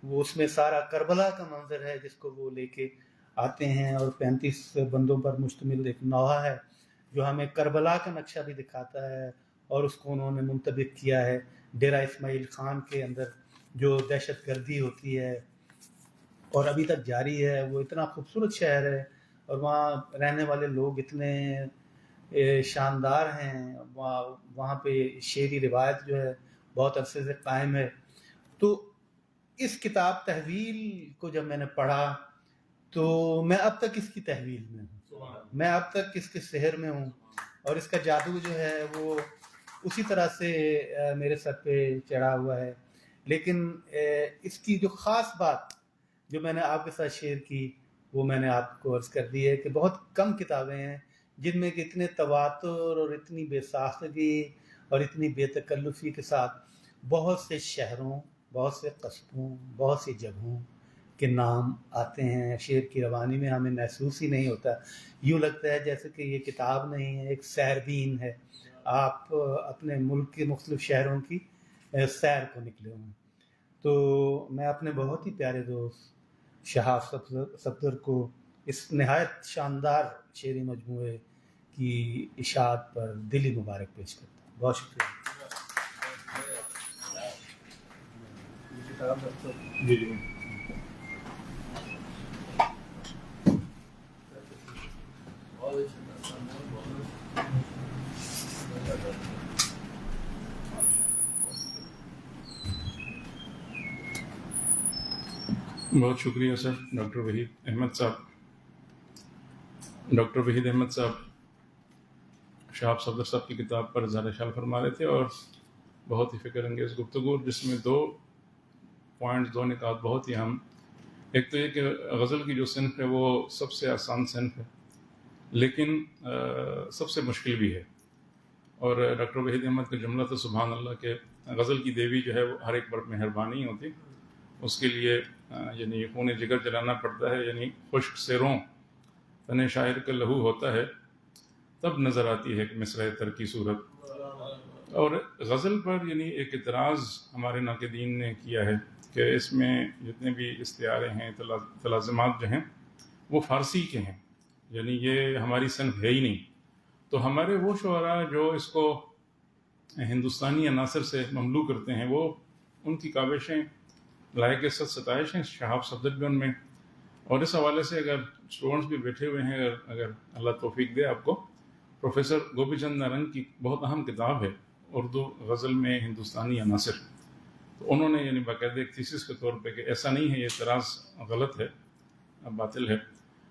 وہ اس میں سارا کربلا کا منظر ہے جس کو وہ لے کے آتے ہیں، اور 35 بندوں پر مشتمل ایک نوحہ ہے جو ہمیں کربلا کا نقشہ بھی دکھاتا ہے، اور اس کو انہوں نے منطبق کیا ہے ڈیرہ اسماعیل خان کے اندر جو دہشت گردی ہوتی ہے اور ابھی تک جاری ہے۔ وہ اتنا خوبصورت شہر ہے اور وہاں رہنے والے لوگ اتنے شاندار ہیں، وہاں پہ شعری روایت جو ہے بہت عرصے سے قائم ہے۔ تو اس کتاب تحویل کو جب میں نے پڑھا تو میں اب تک اس کی تحویل میں ہوں، میں اب تک اس کے سحر میں ہوں، اور اس کا جادو جو ہے وہ اسی طرح سے میرے سر پہ چڑھا ہوا ہے۔ لیکن اس کی جو خاص بات جو میں نے آپ کے ساتھ شیئر کی وہ میں نے آپ کو عرض کر دی ہے کہ بہت کم کتابیں ہیں جن میں کہ اتنے تواتر اور اتنی بے ساختگی اور اتنی بے تکلفی کے ساتھ بہت سے شہروں، بہت سے قصبوں، بہت سی جگہوں کے نام آتے ہیں۔ شعر کی روانی میں ہمیں محسوس ہی نہیں ہوتا، یوں لگتا ہے جیسے کہ یہ کتاب نہیں ہے، ایک سیربین ہے، آپ اپنے ملک کے مختلف شہروں کی سیر کو نکلے ہوں۔ تو میں اپنے بہت ہی پیارے دوست شہاب صفدر کو اس نہایت شاندار شعری مجموعے کی اشاعت پر دلی مبارک پیش کرتا ہوں۔ بہت شکریہ۔ بہت شکریہ سر، ڈاکٹر وحید احمد صاحب شہاب صفدر صاحب کی کتاب پر اظہار خیال فرما رہے تھے، اور بہت ہی فکر انگیز گفتگو جس میں دو نکات بہت ہی اہم۔ ایک تو یہ کہ غزل کی جو صنف ہے وہ سب سے آسان صنف ہے لیکن سب سے مشکل بھی ہے، اور ڈاکٹر وحید احمد کا جملہ تو سبحان اللہ کہ غزل کی دیوی جو ہے وہ ہر ایک پر مہربانی ہوتی، اس کے لیے یعنی خون جگر جلانا پڑتا ہے، یعنی خشک سیروں تن شاعر کا لہو ہوتا ہے، تب نظر آتی ہے کہ مصرع تر کی صورت۔ اور غزل پر یعنی ایک اعتراض ہمارے ناقدین نے کیا ہے کہ اس میں جتنے بھی استعارے ہیں تلازمات جو ہیں وہ فارسی کے ہیں، یعنی یہ ہماری صنف ہے ہی نہیں. تو ہمارے وہ شعراء جو اس کو ہندوستانی عناصر سے مملو کرتے ہیں، وہ ان کی کاوشیں لائق ستائش ہیں، شہاب صفدر بھی ان میں. اور اس حوالے سے اگر اسٹوڈنٹس بھی بیٹھے ہوئے ہیں، اگر اللہ توفیق دے آپ کو، پروفیسر گوپی چند نارنگ کی بہت اہم کتاب ہے اردو غزل میں ہندوستانی عناصر، تو انہوں نے یعنی باقاعدہ ایک تھیسس کے طور پہ کہ ایسا نہیں ہے، یہ اعتراض غلط ہے، باطل ہے.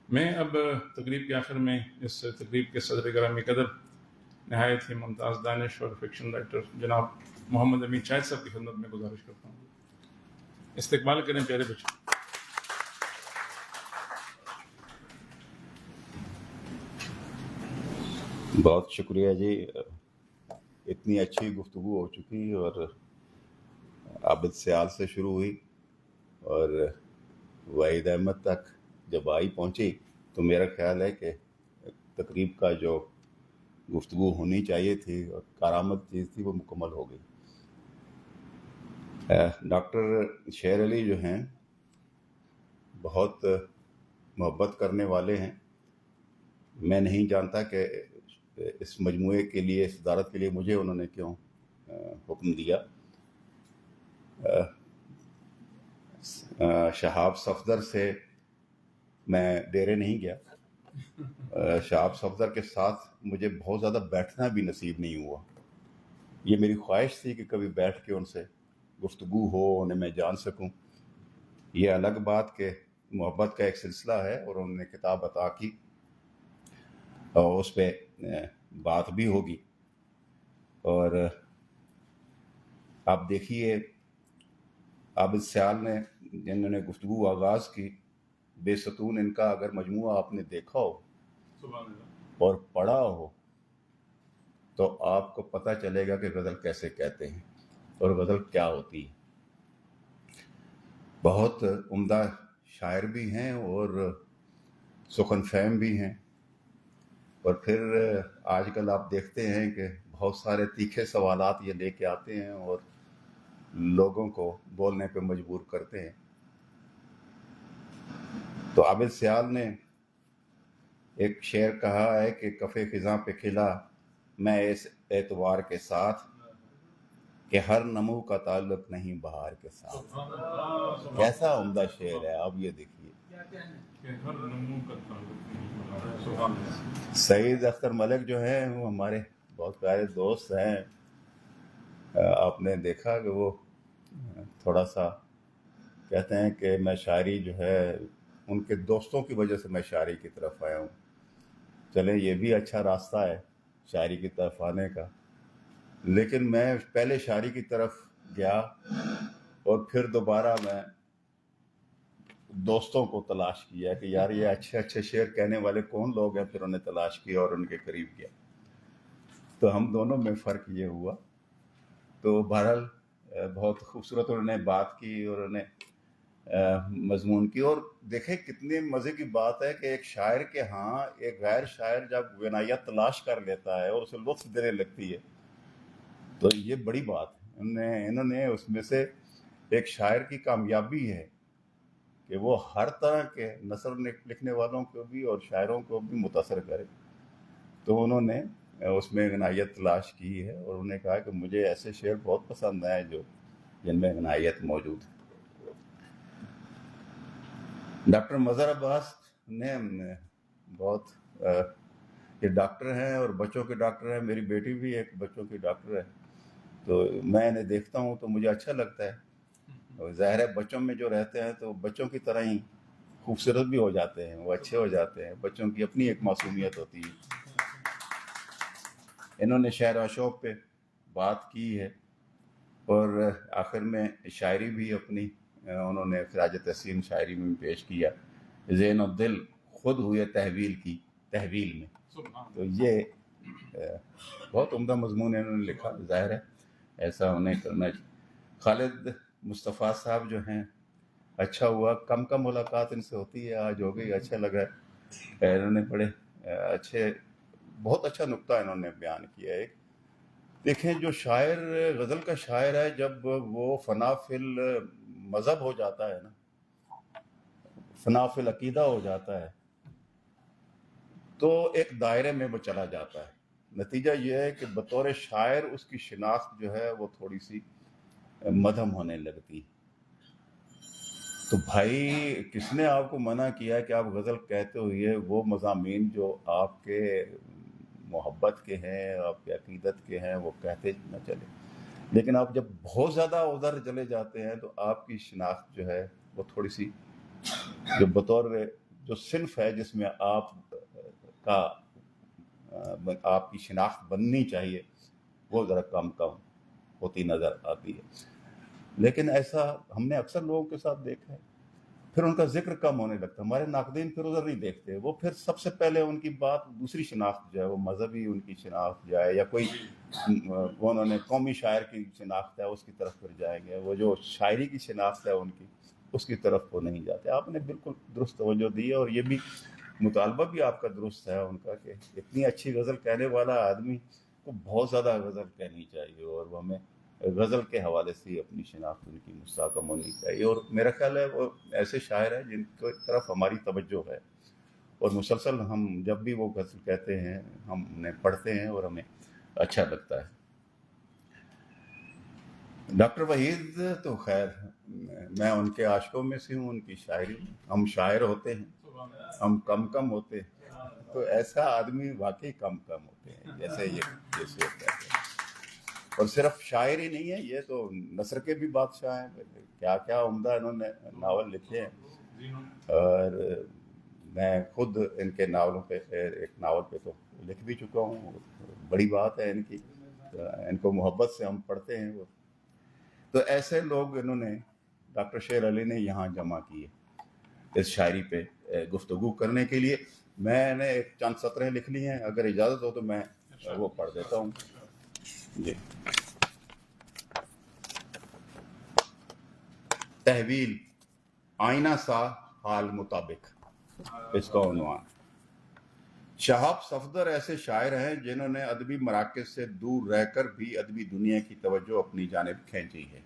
میں اب تقریب کے آخر میں اس تقریب کے صدر گرامی قدر نہایت ہی ممتاز دانش اور فکشن رائٹر جناب محمد امین شاہد صاحب کی خدمت میں گزارش کرتا ہوں، استقبال کریں پیارے بچے. بہت شکریہ جی، اتنی اچھی گفتگو ہو چکی اور عابد سیال سے شروع ہوئی اور وحید احمد تک جب آئی پہنچی تو میرا خیال ہے کہ تقریب کا جو گفتگو ہونی چاہیے تھی اور کارآمد چیز تھی وہ مکمل ہو گئی. ڈاکٹر شیر علی جو ہیں بہت محبت کرنے والے ہیں. میں نہیں جانتا کہ اس مجموعے کے لیے، اس صدارت کے لیے مجھے انہوں نے کیوں حکم دیا. شہاب صفدر سے میں ڈیرے نہیں گیا. شہاب صفدر کے ساتھ مجھے بہت زیادہ بیٹھنا بھی نصیب نہیں ہوا. یہ میری خواہش تھی کہ کبھی بیٹھ کے ان سے گفتگو ہو، انہیں میں جان سکوں. یہ الگ بات کہ محبت کا ایک سلسلہ ہے اور انہوں نے کتاب عطا کی اور اس پہ بات بھی ہوگی. اور آپ دیکھیے عابد سیال نے جنہوں نے گفتگو آغاز کی، بے ستون ان کا اگر مجموعہ آپ نے دیکھا ہو اور پڑھا ہو تو آپ کو پتہ چلے گا کہ غزل کیسے کہتے ہیں اور غزل کیا ہوتی ہے. بہت عمدہ شاعر بھی ہیں اور سخن فہم بھی ہیں. اور پھر آج کل آپ دیکھتے ہیں کہ بہت سارے تیکھے سوالات یہ لے کے آتے ہیں اور لوگوں کو بولنے پہ مجبور کرتے ہیں. تو عابد سیال نے ایک شعر کہا ہے کہ کفِ خزاں پہ کھلا میں اس اعتبار کے ساتھ کہ ہر نمو کا تعلق نہیں بہار کے ساتھ. کیسا عمدہ شعر ہے، آپ یہ دیکھیے. سعید اختر ملک جو ہیں وہ ہمارے بہت پیارے دوست ہیں. آپ نے دیکھا کہ وہ تھوڑا سا کہتے ہیں کہ میں شاعری جو ہے ان کے دوستوں کی وجہ سے میں شاعری کی طرف آیا ہوں. چلیں یہ بھی اچھا راستہ ہے شاعری کی طرف آنے کا. لیکن میں پہلے شاعری کی طرف گیا اور پھر دوبارہ میں دوستوں کو تلاش کیا کہ یار یہ اچھے اچھے شعر کہنے والے کون لوگ ہیں، پھر انہیں تلاش کیا اور ان کے قریب گیا. تو ہم دونوں میں فرق یہ ہوا. تو بہرحال بہت خوبصورت انہوں نے بات کی اور انہوں نے مضمون کی. اور دیکھیں کتنے مزے کی بات ہے کہ ایک شاعر کے ہاں ایک غیر شاعر جب غنائیت تلاش کر لیتا ہے اور اسے لطف دینے لگتی ہے تو یہ بڑی بات ہے. انہوں نے اس میں سے ایک شاعر کی کامیابی ہے کہ وہ ہر طرح کے نثر لکھنے والوں کو بھی اور شاعروں کو بھی متاثر کرے. تو انہوں نے اس میں غنائیت تلاش کی ہے اور انہوں نے کہا کہ مجھے ایسے شعر بہت پسند ہیں جن میں غنائیت موجود ہے. ڈاکٹر مظہر عباس نے بہت یہ ڈاکٹر ہیں اور بچوں کے ڈاکٹر ہیں. میری بیٹی بھی ایک بچوں کی ڈاکٹر ہے. تو میں انہیں دیکھتا ہوں تو مجھے اچھا لگتا ہے. ظاہر ہے بچوں میں جو رہتے ہیں تو بچوں کی طرح ہی خوبصورت بھی ہو جاتے ہیں، وہ اچھے ہو جاتے ہیں. بچوں کی اپنی ایک معصومیت ہوتی ہے. انہوں نے شعر و شوق پہ بات کی ہے اور آخر میں شاعری بھی اپنی انہوں نے خراج تحسین شاعری میں پیش کیا. ذہن و دل خود ہوئے تحویل کی تحویل میں. تو یہ بہت عمدہ مضمون انہوں نے لکھا. ظاہر ہے ایسا انہیں کرنا چاہیے. خالد مصطفیٰ صاحب جو ہیں، اچھا ہوا کم ملاقات ان سے ہوتی ہے، آج ہو گئی، اچھا لگا. انہوں نے بڑے اچھے بہت اچھا نقطہ انہوں نے بیان کیا ہے دیکھیں جو شاعر غزل کا شاعر ہے جب وہ فنا فی مذہب ہو جاتا ہے نا، فنا فی العقیدہ ہو جاتا ہے تو ایک دائرے میں وہ چلا جاتا ہے. نتیجہ یہ ہے کہ بطور شاعر اس کی شناخت جو ہے وہ تھوڑی سی مدھم ہونے لگتی. تو بھائی کس نے آپ کو منع کیا کہ آپ غزل کہتے ہوئے وہ مضامین جو آپ کے محبت کے ہیں، آپ کے عقیدت کے ہیں، وہ کہتے نہ چلے. لیکن آپ جب بہت زیادہ ادھر چلے جاتے ہیں تو آپ کی شناخت جو ہے وہ تھوڑی سی جو بطور جو صنف ہے جس میں آپ کی شناخت بننی چاہیے وہ ذرا کم ہوتی نظر آتی ہے. لیکن ایسا ہم نے اکثر لوگوں کے ساتھ دیکھا ہے، پھر ان کا ذکر کم ہونے لگتا. ہمارے ناقدین پھر ادھر نہیں دیکھتے، وہ پھر سب سے پہلے ان کی بات دوسری شناخت جو ہے وہ مذہبی ان کی شناخت جائے یا کوئی انہوں نے قومی شاعر کی شناخت ہے اس کی طرف پھر جائیں گے. وہ جو شاعری کی شناخت ہے ان کی اس کی طرف وہ نہیں جاتے. آپ نے بالکل درست توجہ دی ہے اور یہ بھی مطالبہ بھی آپ کا درست ہے ان کا کہ اتنی اچھی غزل کہنے والا آدمی کو بہت زیادہ غزل کہنی چاہیے اور وہ ہمیں غزل کے حوالے سے اپنی شناخت ان کی مستحکم ہونی چاہیے. اور میرا خیال ہے وہ ایسے شاعر ہیں جن کی طرف ہماری توجہ ہے اور مسلسل ہم جب بھی وہ غزل کہتے ہیں ہم انہیں پڑھتے ہیں اور ہمیں اچھا لگتا ہے. ڈاکٹر وحید تو خیر میں ان کے عاشقوں میں سے ہوں، ان کی شاعری میں. ہم شاعر ہوتے ہیں، ہم کم ہوتے ہیں، تو ایسا آدمی واقعی کم ہوتے ہیں جیسے یہ کہتے ہیں. اور صرف شاعر ہی نہیں ہے، یہ تو نثر کے بھی بادشاہ ہیں. کیا کیا عمدہ انہوں نے ناول لکھے ہیں اور میں خود ان کے ناولوں پہ ایک ناول پہ تو لکھ بھی چکا ہوں. بڑی بات ہے ان کی، ان کو محبت سے ہم پڑھتے ہیں. وہ تو ایسے لوگ انہوں نے ڈاکٹر شیر علی نے یہاں جمع کیے اس شاعری پہ گفتگو کرنے کے لیے. میں نے ایک چند سطریں لکھ لی ہیں، اگر اجازت ہو تو میں وہ پڑھ دیتا ہوں. جی. تحویل آئینہ سا حال مطابق، اس کا عنوان. شہاب صفدر ایسے شاعر ہیں جنہوں نے ادبی مراکز سے دور رہ کر بھی ادبی دنیا کی توجہ اپنی جانب کھینچی ہے.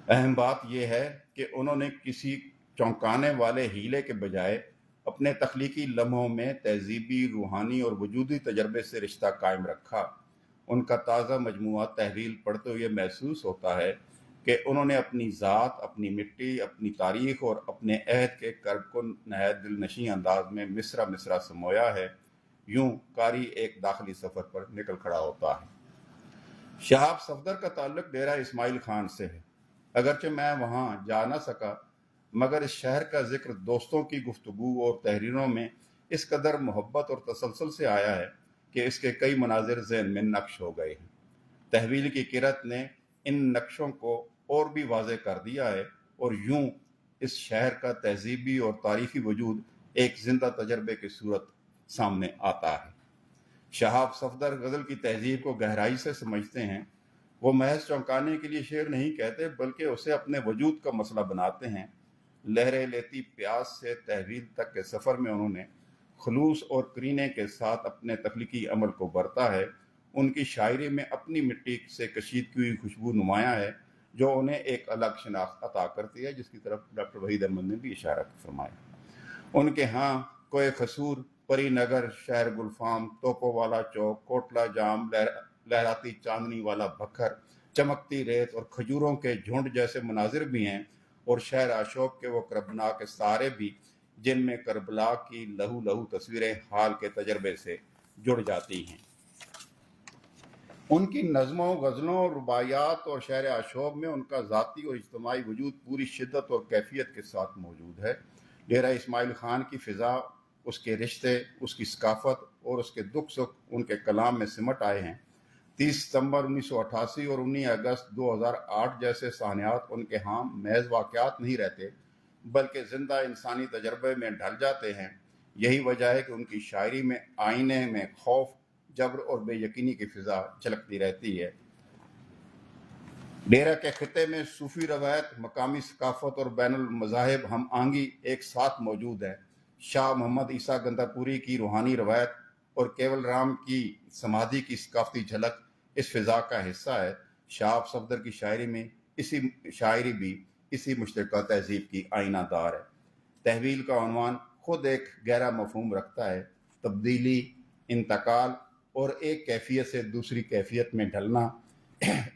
اہم بات یہ ہے کہ انہوں نے کسی چونکانے والے ہیلے کے بجائے اپنے تخلیقی لمحوں میں تہذیبی، روحانی اور وجودی تجربے سے رشتہ قائم رکھا. ان کا تازہ مجموعہ تحویل پڑھتے ہوئے محسوس ہوتا ہے کہ انہوں نے اپنی ذات، اپنی مٹی، اپنی تاریخ اور اپنے عہد کے کرب کو نہایت دل نشیں انداز میں مصرع مصرع سمویا ہے. یوں قاری ایک داخلی سفر پر نکل کھڑا ہوتا ہے. شہاب صفدر کا تعلق ڈیرہ اسماعیل خان سے ہے. اگرچہ میں وہاں جا نہ سکا مگر اس شہر کا ذکر دوستوں کی گفتگو اور تحریروں میں اس قدر محبت اور تسلسل سے آیا ہے کہ اس کے کئی مناظر ذہن میں نقش ہو گئے ہیں. تحویل کی قرت نے ان نقشوں کو اور بھی واضح کر دیا ہے اور یوں اس شہر کا تہذیبی اور تاریخی وجود ایک زندہ تجربے کی صورت سامنے آتا ہے. شہاب صفدر غزل کی تہذیب کو گہرائی سے سمجھتے ہیں. وہ محض چونکانے کے لیے شعر نہیں کہتے بلکہ اسے اپنے وجود کا مسئلہ بناتے ہیں. لہریں لیتی پیاس سے تحویل تک کے سفر میں انہوں نے خلوص اور کرینے کے ساتھ اپنے تخلیقی عمل کو برتا ہے. ان کی شاعری میں اپنی مٹی سے کشیدگی ہوئی خوشبو نمایاں ہے جو انہیں ایک الگ شناخت عطا کرتی ہے، جس کی طرف ڈاکٹر وحید احمد نے بھی اشارہ فرمایا. ان کے ہاں کوئے قصور، پری نگر، شہر گلفام، توپو والا چوک، کوٹلا جام، لہراتی چاندنی والا بکھر، چمکتی ریت اور کھجوروں کے جھنڈ جیسے مناظر بھی ہیں، اور شہر اشوک کے وہ کربناک ستارے بھی جن میں کربلا کی لہو لہو تصویریں حال کے تجربے سے جڑ جاتی ہیں. ان کی نظموں، غزلوں، رباعیات اور شعر اشوب میں ان کا ذاتی اور اجتماعی وجود پوری شدت اور کیفیت کے ساتھ موجود ہے. ڈیرہ اسماعیل خان کی فضا، اس کے رشتے، اس کی ثقافت اور اس کے دکھ سکھ ان کے کلام میں سمٹ آئے ہیں. 30 ستمبر 1988 اور 19 اگست 2008 جیسے سانحات ان کے ہاں محض واقعات نہیں رہتے بلکہ زندہ انسانی تجربے میں ڈھل جاتے ہیں. یہی وجہ ہے کہ ان کی شاعری میں آئینے میں خوف، جبر اور بے یقینی کی فضا جھلکتی رہتی ہے. ڈیرہ کے خطے میں صوفی روایت، مقامی ثقافت اور بین المذاہب ہم آہنگی ایک ساتھ موجود ہے. شاہ محمد عیسیٰ گندھاپوری کی روحانی روایت اور کیول رام کی سمادھی کی ثقافتی جھلک اس فضا کا حصہ ہے۔ شہاب صفدر کی شاعری بھی اسی مشترکہ تہذیب کی آئینہ دار ہے۔ تحویل کا عنوان خود ایک گہرا مفہوم رکھتا ہے، تبدیلی، انتقال اور ایک کیفیت سے دوسری کیفیت میں ڈھلنا۔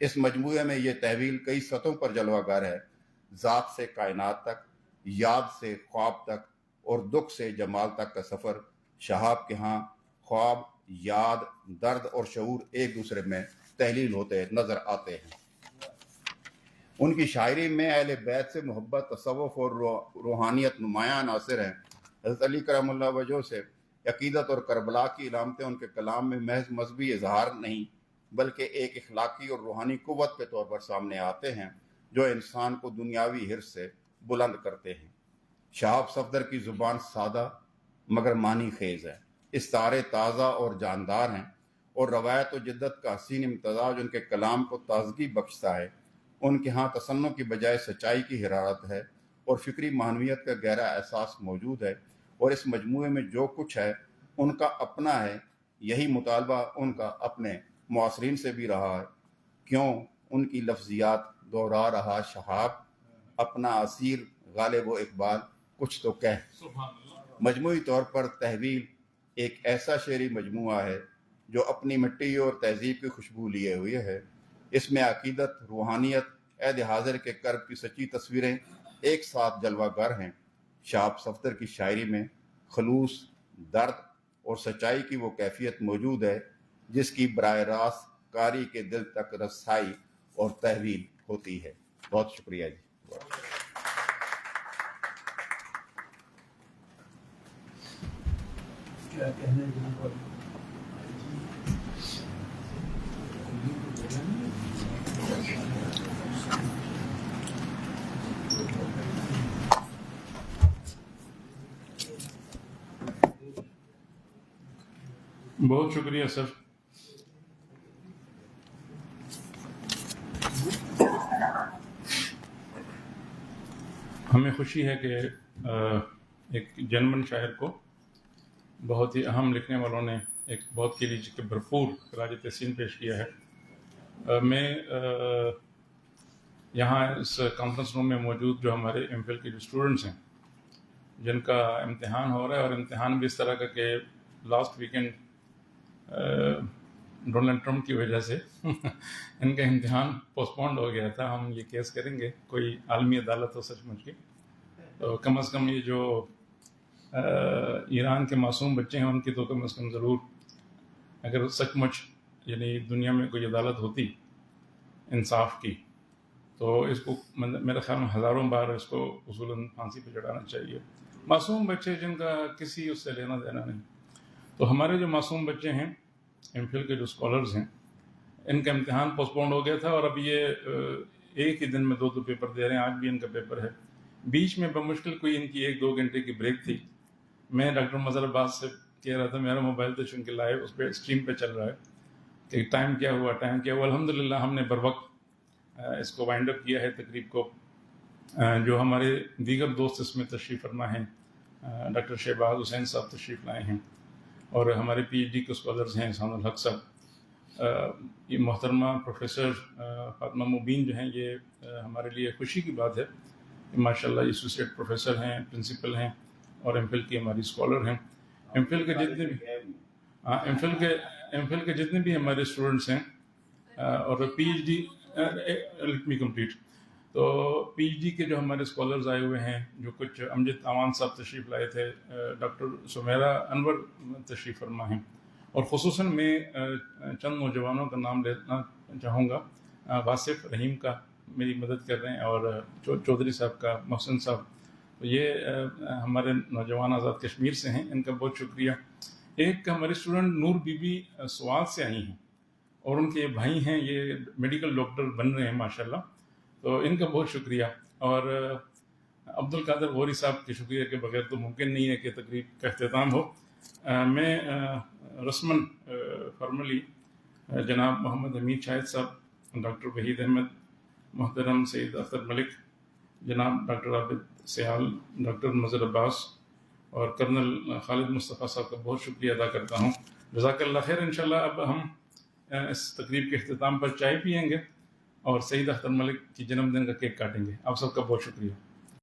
اس مجموعے میں یہ تحویل کئی سطحوں پر جلوہ گر ہے، ذات سے کائنات تک، یاد سے خواب تک اور دکھ سے جمال تک کا سفر۔ شہاب کے ہاں خواب، یاد، درد اور شعور ایک دوسرے میں تحلیل ہوتے نظر آتے ہیں۔ ان کی شاعری میں اہل بیت سے محبت، تصوف اور روحانیت نمایاں عناصر ہیں۔ حضرت علی کرم اللہ وجہہ سے عقیدت اور کربلا کی علامتیں ان کے کلام میں محض مذہبی اظہار نہیں بلکہ ایک اخلاقی اور روحانی قوت کے طور پر سامنے آتے ہیں جو انسان کو دنیاوی حرص سے بلند کرتے ہیں۔ شہاب صفدر کی زبان سادہ مگر معنی خیز ہے، استعارے تازہ اور جاندار ہیں اور روایت و جدت کا حسین امتزاج ان کے کلام کو تازگی بخشتا ہے۔ ان کے ہاں تصنع کی بجائے سچائی کی حرارت ہے اور فکری معنویت کا گہرا احساس موجود ہے، اور اس مجموعے میں جو کچھ ہے ان کا اپنا ہے۔ یہی مطالبہ ان کا اپنے معاصرین سے بھی رہا ہے۔ کیوں ان کی لفظیات دوہرا رہا شہاب، اپنا اسیر غالب و اقبال کچھ تو کہہ۔ مجموعی طور پر تحویل ایک ایسا شعری مجموعہ ہے جو اپنی مٹی اور تہذیب کی خوشبو لیے ہوئے ہے۔ اس میں عقیدت، روحانیت، عہد حاضر کے کرب کی سچی تصویریں ایک ساتھ جلوہ گر ہیں۔ شہاب صفدر کی شاعری میں خلوص، درد اور سچائی کی وہ کیفیت موجود ہے جس کی براہ راست قاری کے دل تک رسائی اور تحویل ہوتی ہے۔ بہت شکریہ جی۔ کیا کہنے جناب؟ بہت شکریہ سر۔ ہمیں خوشی ہے کہ ایک جرمن شاعر کو بہت ہی اہم لکھنے والوں نے ایک بہت کے بھرپور خراج تحسین پیش کیا ہے۔ میں یہاں اس کانفرنس روم میں موجود جو ہمارے ایم فل کے جو اسٹوڈنٹس ہیں جن کا امتحان ہو رہا ہے، اور امتحان بھی اس طرح کا کہ لاسٹ ویکینڈ ڈونلڈ ٹرمپ کی وجہ سے ان کا امتحان پوسٹ پونڈ ہو گیا تھا۔ ہم یہ کیس کریں گے کوئی عالمی عدالت ہو سچ مچ کی، تو کم از کم یہ جو ایران کے معصوم بچے ہیں ان کی تو کم از کم ضرور، اگر سچ مچ یعنی دنیا میں کوئی عدالت ہوتی انصاف کی تو اس کو میرے خیال میں ہزاروں بار اس کو اصولاً پھانسی پہ چڑھانا چاہیے۔ معصوم بچے جن کا کسی اس سے لینا دینا نہیں، تو ہمارے جو معصوم بچے ہیں ایم فل کے جو اسکالرز ہیں ان کا امتحان پوسٹ پونڈ ہو گیا تھا، اور اب یہ ایک ہی دن میں 2 پیپر دے رہے ہیں۔ آج بھی ان کا پیپر ہے۔ بیچ میں بمشکل کوئی ان کی 1-2 گھنٹے کی بریک تھی۔ میں ڈاکٹر مظہر عباس سے کہہ رہا تھا، میرا موبائل تو چونکہ لائیو اس پہ اسٹریم پہ چل رہا ہے کہ ٹائم کیا ہوا۔ الحمدللہ ہم نے بر وقت اس کو وائنڈ اپ کیا ہے تقریب کو۔ جو ہمارے دیگر دوست اس میں تشریف فرما ہیں، ڈاکٹر شہباز حسین صاحب تشریف لائے ہیں، اور ہمارے پی ایچ ڈی کے اسکالرز ہیں احسان الحق صاحب، یہ محترمہ پروفیسر فاطمہ مبین جو ہیں، یہ ہمارے لیے خوشی کی بات ہے کہ ماشاءاللہ یہ ایسوسیٹ پروفیسر ہیں، پرنسپل ہیں، اور ایم فل کی ہماری اسکالر ہیں۔ ایم فل کے جتنے بھی ہمارے اسٹوڈنٹس ہیں، اور P H D let me complete, تو پی ایچ ڈی کے جو ہمارے اسکالرز آئے ہوئے ہیں، جو کچھ امجد تاوان صاحب تشریف لائے تھے، ڈاکٹر سمیرہ انور تشریف فرما ہیں، اور خصوصاً میں چند نوجوانوں کا نام لینا چاہوں گا۔ واصف رحیم کا میری مدد کر رہے ہیں، اور چودھری صاحب کا، محسن صاحب، تو یہ ہمارے نوجوان آزاد کشمیر سے ہیں، ان کا بہت شکریہ۔ ایک ہمارے اسٹوڈنٹ نور بی بی سوات سے آئی ہیں، اور ان کے بھائی ہیں یہ میڈیکل ڈاکٹر بن رہے ہیں ماشاءاللہ، تو ان کا بہت شکریہ۔ اور عبد القادر غوری صاحب کے شکریہ کے بغیر تو ممکن نہیں ہے کہ تقریب کا اختتام ہو۔ میں رسماً فارملی جناب محمد حمید شاہد صاحب، ڈاکٹر وحید احمد، محترم سید اختر ملک، جناب ڈاکٹر عابد سیال، ڈاکٹر مظہر عباس اور کرنل خالد مصطفیٰ صاحب کا بہت شکریہ ادا کرتا ہوں۔ جزاک اللہ خیر۔ انشاءاللہ اب ہم اس تقریب کے اختتام پر چائے پئیں گے اور سعید اختر ملک کی جنم دن کا کیک کاٹیں گے. آپ سب کا بہت شکریہ.